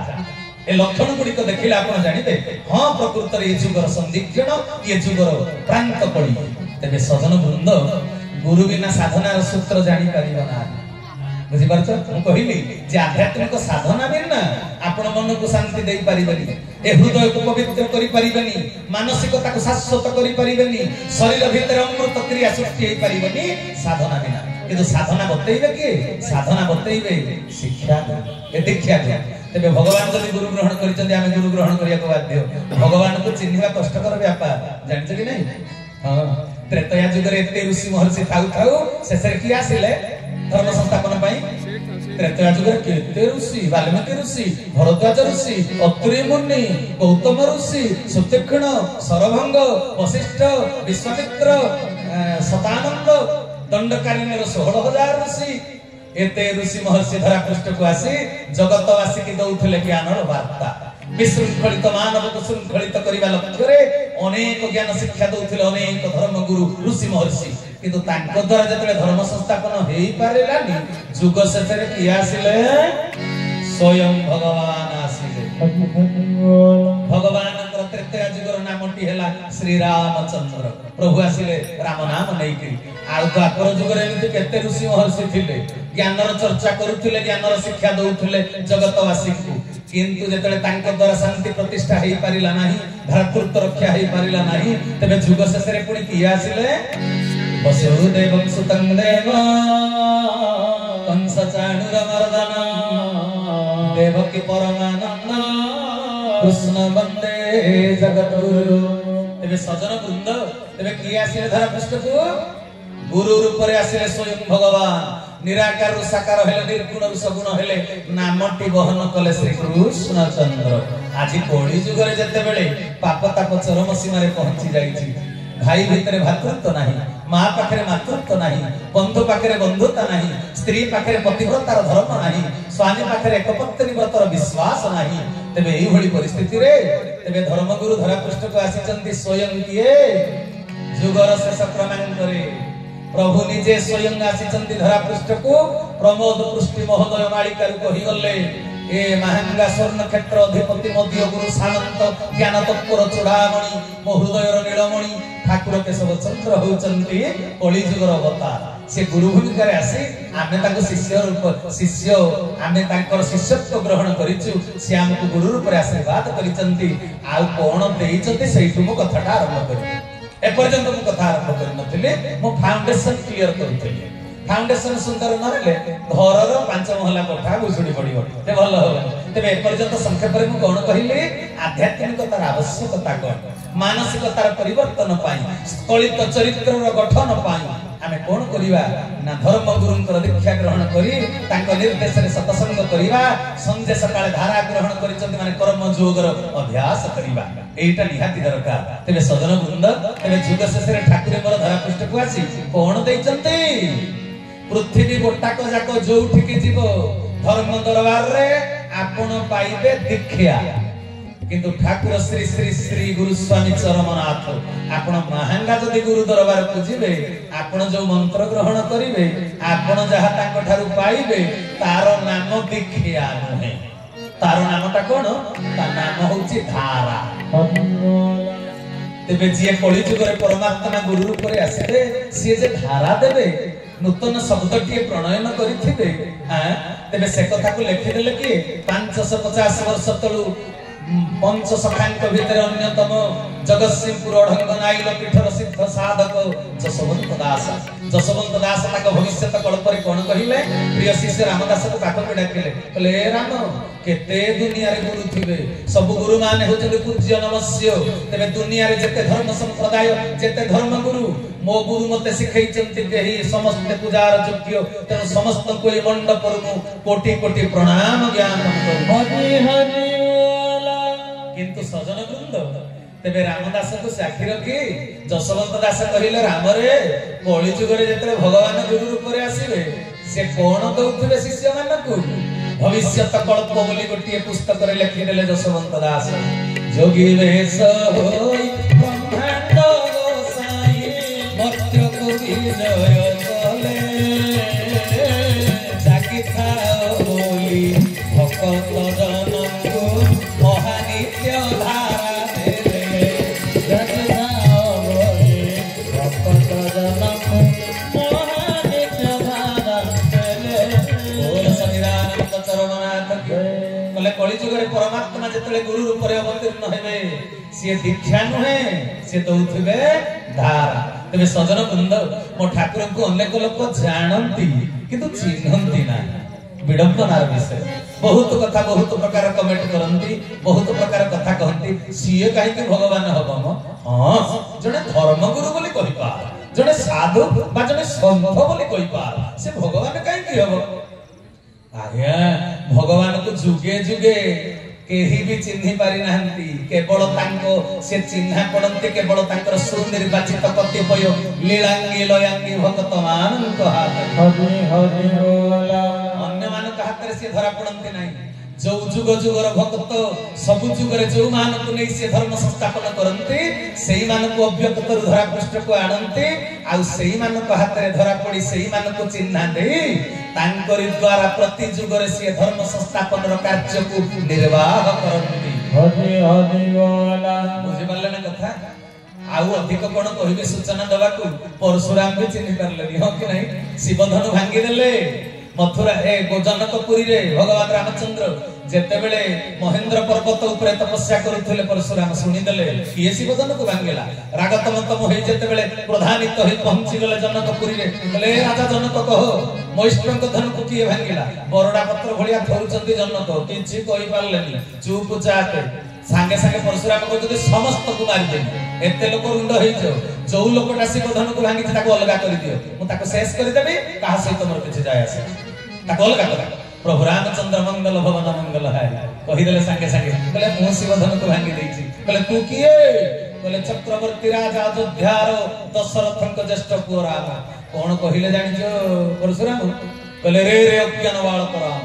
ए लक्षण गुडी को देखिले आपण जानिबे हां प्रकृति रे जुगर संदिग्धण ये जुगर प्रांत पड़ी तबे सजन वृंद गुरु बिना साधनार सूत्र जानि परिबो ना बुझी परछ हम कहिली जे आध्यात्मिक साधना बिना आपण मन को शांति देई परिबनी ए हृदय को पवित्र करि परिबनी मानसिकता को शाश्वत करि परिबनी शरीर भीतर अमृत क्रिया सृष्टि होई परिबनी साधना बिना किंतु साधना बतैबे कि साधना बतैबे शिक्षा ए दीक्षा तेबे भगवान जदि गुरु ग्रहण करिसथि आमे गुरु ग्रहण करिया को बाध्य भगवान को चिन्हिबा कष्टकर व्यापार जानछ कि नहीं हां त्रेतया युग रे एते ऋषि महर्षि थाउ थाउ शेषरे की आसिले धर्म संस्थापन पई त्रेतया युग रे केते ऋषि वाल्मीकि ऋषि भरद्वाज ऋषि अत्रि मुनि गौतम ऋषि सुतीक्ष्ण सरभंग वशिष्ठ विश्वामित्र सतानंद दंडकारिणी 16,000 ऋषि एते ऋषि महर्षि धरा पृष्ठ को आसी जगतवासी की दउथले ज्ञानर वार्ता विशृंखलित मानव को शृंखलित करिबा लक्ष्य रे अनेक ज्ञान शिक्षा दउथले अनेक धर्म गुरु ऋषि महर्षि किंतु तांको द्वारा जतले धर्म संस्थापन हेई पारेलानी जुग शेषरे की आसिले स्वयं भगवान आसिले भगवान त्रेतया जुगर नामटी हैला श्री रामचंद्र प्रभु आसिले राम नाम नै कि आउ द्वापर जुगर एमिति केते ऋषि महर्षि थिले ज्ञानर चर्चा करूथिले ज्ञानर शिक्षा दउथिले जगतवासी को किंतु जेतले तांको द्वारा शांति प्रतिष्ठा हेई पारिला नाही भ्रातृत्व रक्षा हेई पारिला नाही तबे जुग शेषरे पुणी की आसिले वसुदेवं सुतं देवा कंस चाणूर मर्दना देवकी परमानंद कृष्ण वंदे जगद्गुरु तबे सजन वृंद तबे की आसिले धरा पृष्ठ को गुरु रूप रे आसिले स्वयं भगवान निराकार साकार हेले निर्गुण सगुण हेले नामटी बहन कले श्री कृष्ण चंद्र आज कली जुग रे जते बेले पाप ताप चरम सीमा रे पहुंची जाईची भाई भितरे भातृत्व नाही मां पाखरे मातृत्व नाही बंधु पाखरे बंधुता नाही स्त्री पाखरे पतिव्रतार धर्म नाही स्वामी पाखरे एकपत्नी व्रतर विश्वास नाही तबे एई भली परिस्थिति रे तबे धर्मगुरु धरा पृष्ठ को आसीचंती स्वयं किए जुगर शेष क्रमांक रे प्रभु निजे स्वयं आसीचंती धरा पृष्ठ को प्रमोद पुष्टि महोदय मालिका को कहि गले ए महांगा स्वर्ण क्षेत्र अधिपति मध्य गुरु सानंत ज्ञान तत्पर चूड़ामणि मो हृदयर नीलमणि ठाकुर केशव चंद्र होचंती कली जुगर अवतार से गुरु भूमिका आसी आमे ताको शिष्य रूप शिष्य आमे ताकर शिष्यत्व ग्रहण करिछु से हमको गुरु रूप रे आशीर्वाद करिसंती आ कोन देइचते सेइठु मो कथाटा आरंभ करि ए पर्यंत मो कथा आरंभ करि नथिले मो फाउंडेशन क्लियर करिथिले फाउंडेशन सुंदर नहले घरर 5 महला कोठा बुझुडी पडिबो ते भल हो तेबे ए पर्यंत संक्षेप रे मो कोन कहिले आध्यात्मिकतार आवश्यकता कोन मानसिकतार परिवर्तन पाई स्थलित चरित्रर गठन पाई आमे कोन करिवा ना धर्म गुरुंकर दीक्षा ग्रहण करी तांको निर्देश रे सत्संग करिवा संजे सकाळे धारा ग्रहण करिसंती माने कर्म योगर अभ्यास करिवा एटा निहाती दरकार तेबे सजन वृंद तेबे जुग शेष रे ठाकुर मोर धरा पृष्ठ को आसी कोन दैचंती पृथ्वी गोटाक जाको जोउठी के जीवो धर्म दरबार रे आपण पाइबे दीक्षा किंतु ठाकुर श्री श्री श्री गुरु स्वामी चरमनाथ आपण महांगा जदि गुरु दरबार को जिबे आपण जो मंत्र ग्रहण करिवे आपण जहा ताको ठारु पाइबे तार नाम दीक्षा नहे तार नामटा कोन ता नाम होची धारा तेबे जे कली जुग रे परमात्मा गुरु रूप रे आसीबे से जे धारा देबे नूतन शब्दटी प्रणयन करिथिबे तेबे से कथा को लिखि देले कि 550 वर्ष तळु पंच सखांक भितर अन्यतम जगतसिंहपुर अढंग नाइल पीठर सिद्ध साधक जसवंत दास ताक भविष्यत कल्प रे कोन कहिले प्रिय शिष्य रामदास को पाख पे डाकिले कहले ए राम केते दुनिया रे गुरु थिबे सब गुरु माने होचले पूज्य नमस्य तेबे दुनिया रे जेते धर्म संप्रदाय जेते धर्म गुरु मो गुरु मते सिखै चंती देहि समस्त पूजार योग्य तेनु समस्त कोई मंडप रु कोटि कोटि प्रणाम ज्ञान हरि हरि किंतु सजन वृंद तेबे रामदास को साक्षी रखी जसवंत दास कहिले राम रे कली जुग रे जेतले भगवान गुरु रूप रे आसीबे से कोन दउथबे शिष्य मानकु भविष्यत कल्प बोली गोटिए पुस्तक रे लिखि देले जसवंत दास जोगी वेश होई ब्रह्मांड गोसाई मर्त्य को विजय चले जाकी थाओ बोली भक्त जनम को महानित्य धारा देले जाकी थाओ बोली भक्त जनम को महानित्य धारा देले बोल सनिरानंद चरमनाथ की कले कली जुग रे परमात्मा जेतले गुरु रूप रे अवतीर्ण हेबे से दीक्षा नहे से दउथबे धारा तबे सजन वृंद मो ठाकुर को अनेक लोक जानंती किंतु चिन्हंती ना विडंबनार विषय बहुत कथा बहुत प्रकार कमेंट करंती बहुत प्रकार कथा कहंती सीए काहे के भगवान हबम हां जने धर्म गुरु बोली कहि पा जने साधु बा जने संत बोली कहि पा से भगवान काहे के हबो आज्ञा भगवान को जुगे जुगे केही भी चिन्हि पारि नाहंती केवल तांको से चिन्हा पड़ंती केवल तांकर सुनिर्वाचित कतिपय लीलांगी लयांगी भक्त मानक हाथ हरि हरि बोला अन्य मानक हाथ रे से धरा पड़ंती नाही जो जुग जुगर भक्त सब जुग रे जो मानक नै से धर्म संस्थापन करंती सेही मानक अव्यक्त धरा पृष्ठ को आनंती आ सेही मानक हाथ रे धरा पड़ी सेही मानक चिन्हा दे तांकरी द्वारा प्रति जुग रे से धर्म संस्थापन रो कार्य को निर्वाह करंती हरि हरि बोला बुझि परले न कथा आउ अधिक कोन कहिबे सूचना दबा को परशुराम भी चिन्हि करले हो कि नहीं शिवधनु भांगी देले मथुरा ए जनकपुरी रे भगवान रामचंद्र जेते बेले महेंद्र पर्वत ऊपर तपस्या करूथिले परशुराम सुनि देले किए शिवधनु को भांगेला रागतमतम होई जेते बेले प्रधानित होई पहुंची गले जनकपुरी रे कहले राजा जनक कहो मैष्टंक धनु को किए भांगेला बरडा पत्र भलिया थरुचंती जनक किछि कहि पारलेनी चुप चाट सांगे सांगे परशुराम को जदि समस्त को मारि देबी एते लोक रुंड होई जो लोकटा शिवधनु को भांगी ताको अलगा कर दियो मु ताको शेष कर देबी कहा सहित मोर किछि जाय आसे ताको अलगा कर प्रभु रामचंद्र मंगल भवन मंगल है कहि देले सांगे सांगे कहले मु शिवधनु को भांगी देछि कहले तू किए कहले चक्रवर्ती राजा अयोध्यार दशरथक ज्येष्ठ पुओ राम कोन कहिले जानिजो परशुराम कहले रे रे अज्ञान बालक राम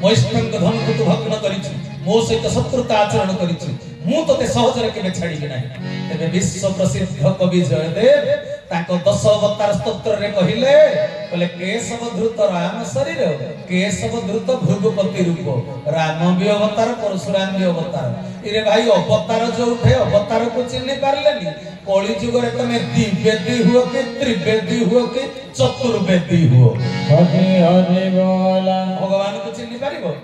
मैष्टंक धन को तू भग्न करिछु मो सहित शत्रुता आचरण करिछु मु तते सहज रे केबे छाडीबे नाही तबे विश्व प्रसिद्ध कवि जयदेव ताको 10 अवतार स्तोत्र रे कहिले कहले केशव धृत राम शरीर केशव धृत भृगुपति रूप राम भी अवतार परशुराम भी अवतार इरे भाई अवतार जो उठे अवतार को चिन्ह पारलेनी कली युग रे तमे द्विवेदी हुओ कि त्रिवेदी हुओ कि चतुर्वेदी हुओ हरि हरि बोला भगवान को चिन्ह पारिबो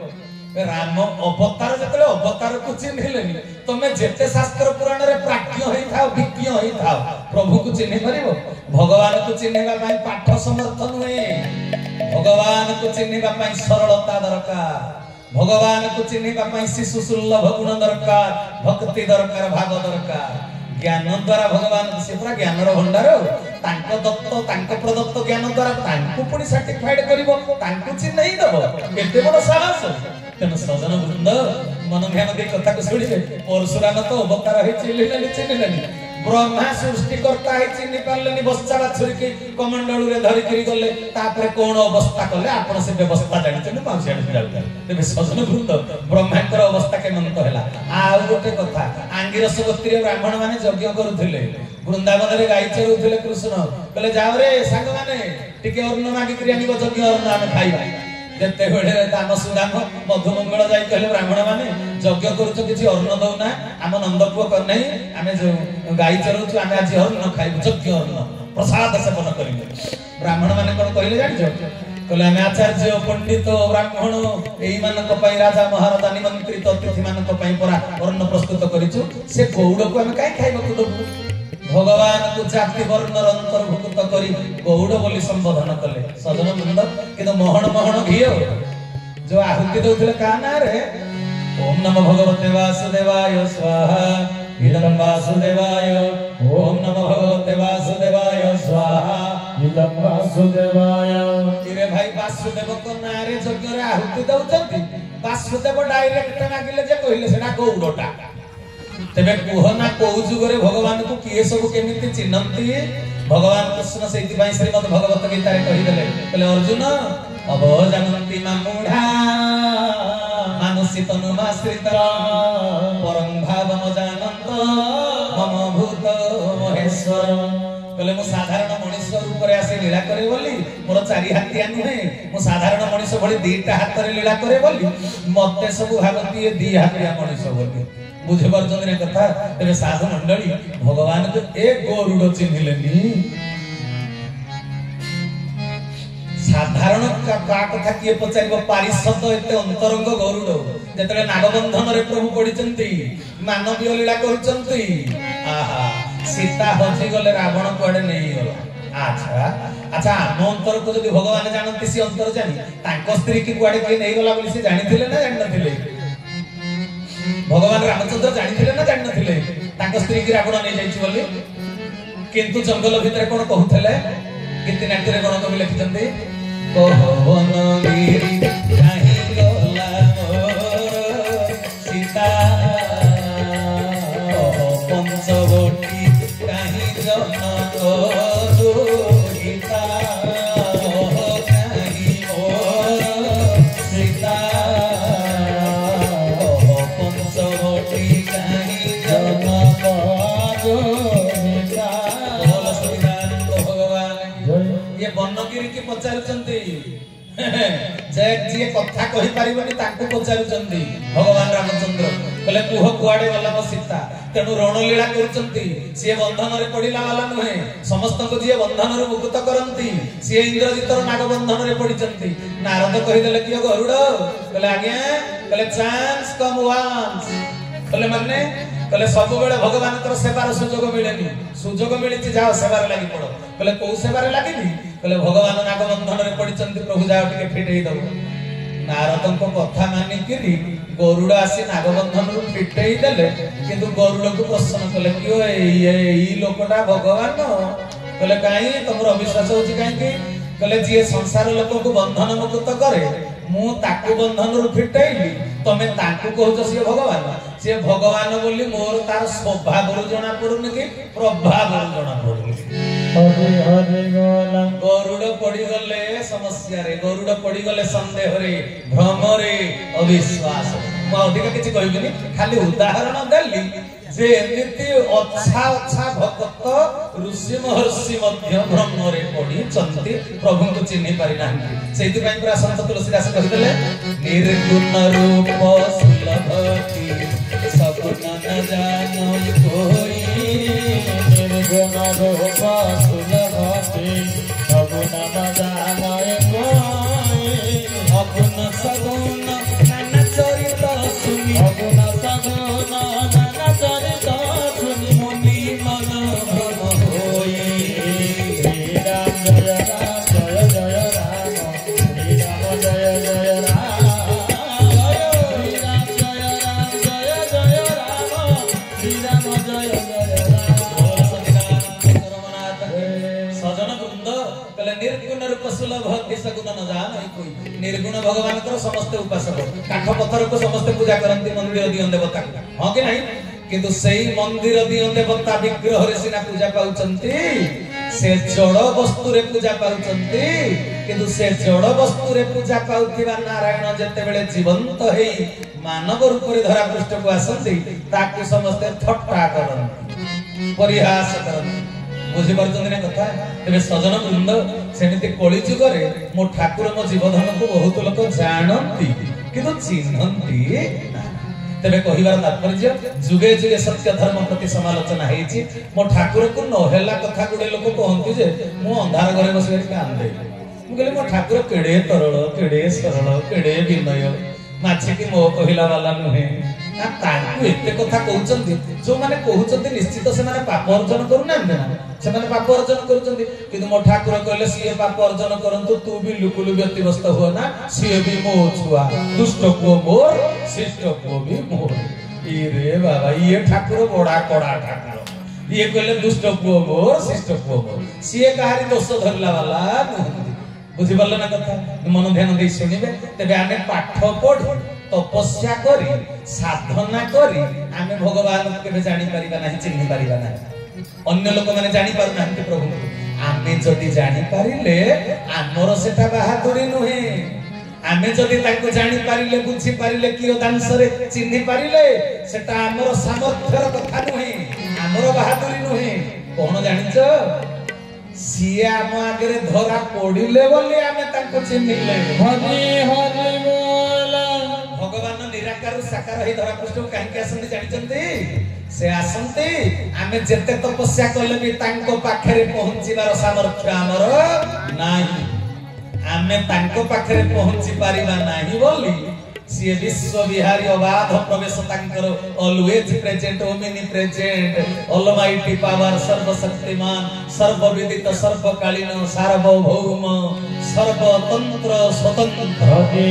राम अवतार जतले अवतार को चिन्हिलेनी तमे जेते शास्त्र पुराण रे प्राज्ञ होई थाओ विज्ञ होई थाओ प्रभु को चिन्हि परिबो भगवान को चिन्हिबा पई पाठ समर्थ नुहे भगवान को चिन्हिबा पई सरलता दरकार भगवान को चिन्हिबा पई शिशु सुलभ गुण दरकार भक्ति दरकार भाव दरकार ज्ञान द्वारा भगवान से पूरा ज्ञान रो भंडार तांको दत्त तांको प्रदत्त ज्ञान द्वारा तांको पुनी सर्टिफाइड करिवो तांको चिन्हि दबो केते बड़ साहस तेन सजन वृंद मन ध्यान दे कथा को सुनिबे परशुराम तो अवतार है चिन्हिलेनी ब्रह्मा सृष्टि करता है चिन्हि पारलेनी बच्चा बाछुरी के कमंडलू रे धरि करी गले तापर कोन अवस्था कले आपण से व्यवस्था जानिछन माउसिया जाउता तेबे सजन वृंद ब्रह्मांकर अवस्था के मन कहला आ गोटे कथा आंगिरस गोत्रीय ब्राह्मण माने यज्ञ करूथिले वृंदावन रे गाई चरुथिले कृष्ण कहले जाओ रे सांग माने टिके अन्न मागी क्रियानी यज्ञ अन्न आमे खाइबा जेते बेले दान सुदान मधुमंगल जाई कहले ब्राह्मण माने यज्ञ करूछ किछि अन्न दउना हम नंदपुर कर नै आमे जो गाई चरुछु आमे आज अन्न खाइबु यज्ञ अन्न प्रसाद सेवन करिबु ब्राह्मण माने कोन कहले जानिछो कहले आमे आचार्य पंडित ब्राह्मण एई मानक पई राजा महाराजा निमंत्रित अतिथि मानक पई परा अन्न प्रस्तुत करिछु से गौड़ को आमे काई खाइबु दबु भगवान को जाति वर्ण अंतर्भुक्त करी गौड़ बोली संबोधन कले सजन वृंद किंतु मोहन मोहन घियो जो आहुति दउथिले का ना रे ओम नमो भगवते वासुदेवाय स्वाहा इदं वासुदेवाय ओम नमो भगवते वासुदेवाय स्वाहा इदं वासुदेवाय इरे भाई वासुदेव को ना रे यज्ञ रे आहुति दउचंती वासुदेव डायरेक्ट मागिले जे कहिले सेना गौड़टा तेबे कुहना को जुगरे भगवान को किए सब केमिति चिन्हंती भगवान कृष्ण सेति भाई श्रीमद् भगवत गीता रे कहि देले कहले अर्जुन अब जानंती मामुढ़ा मानसी तनुमाश्रित परम भाव न जानंत मम भूत महेश्वर कहले मु साधारण मनुष्य रूप रे आसे लीला करे बोली मोर चारि हाथिया नुहे मु साधारण मनुष्य भली दीटा हाथ रे लीला करे बोली मते सब भागती दी हाथिया मनुष्य बोली बुझे बर्जन रे कथा तेरे साधु मंडली भगवान को एक गरुड़ चिन्हिलेनी साधारण का कथा किए पचारिबो पारिषद एते अंतरंग गरुड़ जेतले नागबंधन रे प्रभु पडिचंती मानवीय लीला करूचंती आहा सीता हजि गले रावण कोडे नै गला अच्छा अच्छा हम अंतर को जदि भगवान जानंती सी अंतर जानी तांको स्त्री की कोडे के नै गला बोली से जानिथिले ना जानि नथिले भगवान रामचंद्र जानिथिले ना जानि नथिले तांको स्त्री की रावण नै जाइछि बोली किंतु जंगल भितर कोन कहउथले किति नाट्य रे कोन कवि लिखिचंती कहवन गिरी काहे गला मोर सीता पंचवटी काहे जन गीता काहे मोर सीता पंचवटी काहे जन ये बनगिरी की पचारुचंती जय जी कथा कहि परिबनी ताकू पचारुचंती भगवान रामचंद्र कहले कुह कुआडे गला म सीता तेनु रणलीला करूचंती से बंधन रे पडिला वाला नहे समस्त को जे बंधन रे मुक्त करंती से इंद्रजितर नाग बंधन रे पडिचंती नारद कहि देले कि गरुड़ कहले आज्ञा कहले चांस कम वांस कहले माने कहले सब बेले भगवान कर सेवार सुजोग मिलेनी सुजोग मिलिछि जाओ सेवार लागि पड़ो कहले को सेवार लागिनी कहले भगवान नाग बंधन रे पडिचंती प्रभु जाओ टिके फिटेई दो नारदन को कथा मानि किरी गरुड़ आसी नाग बंधन रु फिटेई देले किंतु गरुड़ को प्रश्न कहले कि ई लोकटा भगवान कहले काई तमरो अविश्वास होछि काई कि कहले जे संसार लोक को बंधन मुक्त करे मु ताकू बंधन रु फिटेइली तमे ताकू कहउछ से भगवान से भगवान बोली मोर तार स्वभाव रु जणा पडुनी कि प्रभाव रु जणा पडुनी हरि हरि बोला गरुड़ पड़ी गले समस्या रे गरुड़ पड़ी गले संदेह रे भ्रम रे अविश्वास म अधिक किछि कहिबिनी खाली उदाहरण देली जे एमिति अच्छा अच्छा भक्त ऋषि महर्षि मध्य ब्रह्मरे पड़ी चंती प्रभु को चिन्ह पारि नाही सेति पई पूरा संत तुलसीदास कहितले निर्गुण रूप सुलभती सगुण न जान कोई निर्गुण रूप सुलभती सगुण न जान कोई अगुण सगुण नाना चरित सुनि अगुण सगुण नाना चरित सुनि मुनि मन भ्रम होई श्री राम जय राम श्री राम जय जय राम श्री राम जय राम जय राम श्री राम जय जय राम सजन वृंद कहले निर्गुण रूप सुलभ सगुण न जान कोई निर्गुण भगवान को समस्त उपासक काठ पत्थर को समस्त पूजा करती मंदिर दियं देवता को हां कि नहीं किंतु सही मंदिर दियं देवता विग्रह रे सिना पूजा पाउचंती से जड़ वस्तु रे पूजा पाउचंती किंतु से जड़ वस्तु रे पूजा पाउथिबा नारायण जते बेले जीवंत हेई मानव रूप रे धरा पृष्ठ को आसंती ताकू समस्त ठट्टा करन परिहास करन बुझी पारछन ना कथा तबे सजन वृंद सेमिति कଳି जुगरे मो ठाकुर मो जीवधन को बहुत लोक जानंती किंतु चिन्हंती तबे कहिबार तात्पर्य जुगे जुगे सत्य धर्म प्रति समालोचना हेछि मो ठाकुर को नहेला कथा गुडे लोक कहंती जे मो अंधार घरे बसि कांदे मु कहले मो ठाकुर केडे तरल केडे सरल केडे विनय माछि कि मो कहिला वाला नुहे आ ताकू एते कथा कहउचंती जो माने कहउचंती निश्चित से माने पाप अर्जन करू ना से माने पाप अर्जन करूचंती किंतु मो ठाकुर कहले सिए पाप अर्जन करंतु तू भी लुकुलु व्यतिव्यस्त हो ना सिए भी मो छुआ दुष्ट को मोर शिष्ट को भी मोर ई रे बाबा ये ठाकुर बड़ा कड़ा ठाकुर ये कहले दुष्ट को मोर शिष्ट को मोर सिए कहारी दोष धरला वाला नहंती बुझी पारल ना कथा मन ध्यान दे सुनिबे तबे आमे पाठ पढी तपस्या करी साधना करी आमे भगवान केबे जानि परिबा नाही चिन्हि परिबा नाही अन्य लोक माने जानि पारु नाहंती प्रभु आमे जदि जानि पारिले आमर सेटा बहादुरी नुहे आमे जदि ताको जानि पारिले बुझी पारिले कियो दांसरे चिन्हि पारिले सेटा आमर सामर्थ्यर कथा नुहे आमर बहादुरी नुहे कोन जानिछ सिए आम आगे धरा पड़िले बोली आमे ताको चिन्हिले हरि हरि बोल भगवान निराकार साकार हे धरा पृष्ठ काहे आसंती जानिचंती से आसंती आमे जेते तपस्या कले भी तांको पाखरे पहुंचीबार सामर्थ्य हमर नाही आमे तांको पाखरे पहुंची पारिबा नाही बोली सी विश्व विहारी अबाध प्रवेश तांकर always present Omni present almighty power सर्वशक्तिमान सर्वविदित सर्वकालीन सार्वभौम सर्वतंत्र स्वतंत्र हरि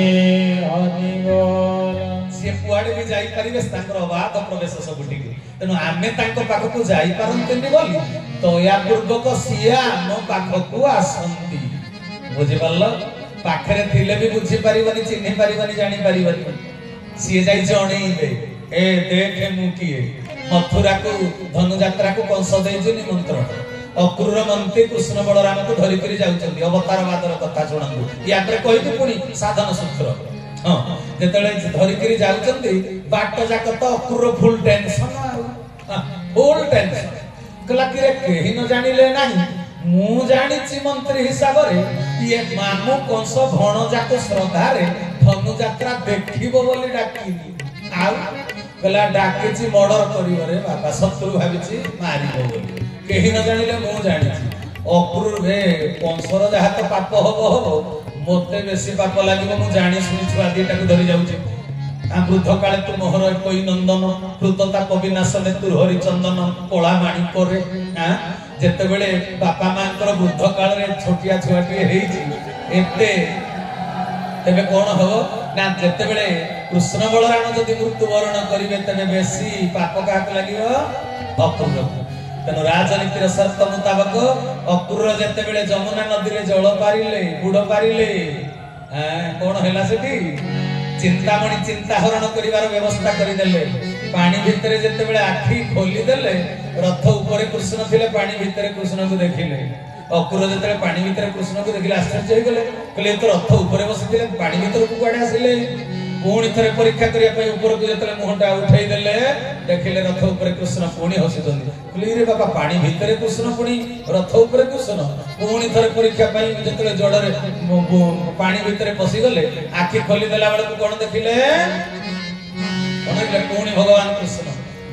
हरि बोल सी कुआडे भी जाई परिबे तांकर अबाध प्रवेश सबुटी तेनु आमे तांको पाखकु जाई पारंतनी बोली तो या पूर्वक सिया हम पाखकु आसंती बुझि पारल पाखरे थिले भी बुझी पारिबनी चिन्हि पारिबनी जानि पारिबनी सिए जाई जणेइबे ए देखे मु किए मथुरा को धनु यात्रा को कंस देजु निमंत्रण अक्रूर मंत्री कृष्ण बलराम को धरि करी जाउचंदी अवतारवादर कथा सुनंदु यात्रा कहितु पुनी साधन सूत्र हां जेतले धरि करी जाउचंदी बाट जाक तो Akrur full tension full tension कला कि रे केहि न जानिले नाही मु जानिछि मंत्री हिसाब रे ये मामू कंस भण जाको श्रद्धा रे धनु यात्रा देखिबो बोली डाकिनी आ कला डाकिछि मर्डर करियो रे बाबा शत्रु भाबिछि मारिबो बोली केहि न जानिले मु जानिछि अक्रूर भे कंसर जहा तो पाप हबो मोते बेसी पाप लागिबो मु जानि सुनि छुआ दिटा को धरि जाउछि आ वृद्ध काले तू मोहर कोई नंदन कृतता कविनाश ने तू हरि चंदन कोला माणी करे आ जेते बेले बापा मांकर वृद्ध काल रे छोटिया छुआटी हेइछि एते तबे कोन हो ना जेते बेले कृष्ण बलराम जदि मृत्यु वरण करिवे तबे बेसी पाप काक लागियो अक्रूर तनो राजनीतिर शर्त मुताबिक अक्रूर जेते बेले जमुना नदी रे जल पारिले बुड पारिले कोन हैला सेठी चिंतामणि चिंता हरण करिवार व्यवस्था करि देले पानी भितरे जेते बेले आखी खोली देले रथ ऊपर कृष्ण थिले पानी भितरे कृष्ण को देखिले अक्रूर जेते पानी भितरे कृष्ण को देखिले आश्चर्य होई गेले कहले तो रथ ऊपर बसिथिले पानी भितर को कोडे आसिले पुणी थे परीक्षा करने ऊपर को जो मुहटा उठाई देले देखिले रथ ऊपर कृष्ण पुणी हसुचंदी रे बाबा पानी भितर कृष्ण पुणी रथ ऊपर कृष्ण पुणी थे परीक्षा जो जड़े पानी भितर पशि गले आखि खोली देला बेलू कौन देखिले पुणी भगवान कृष्ण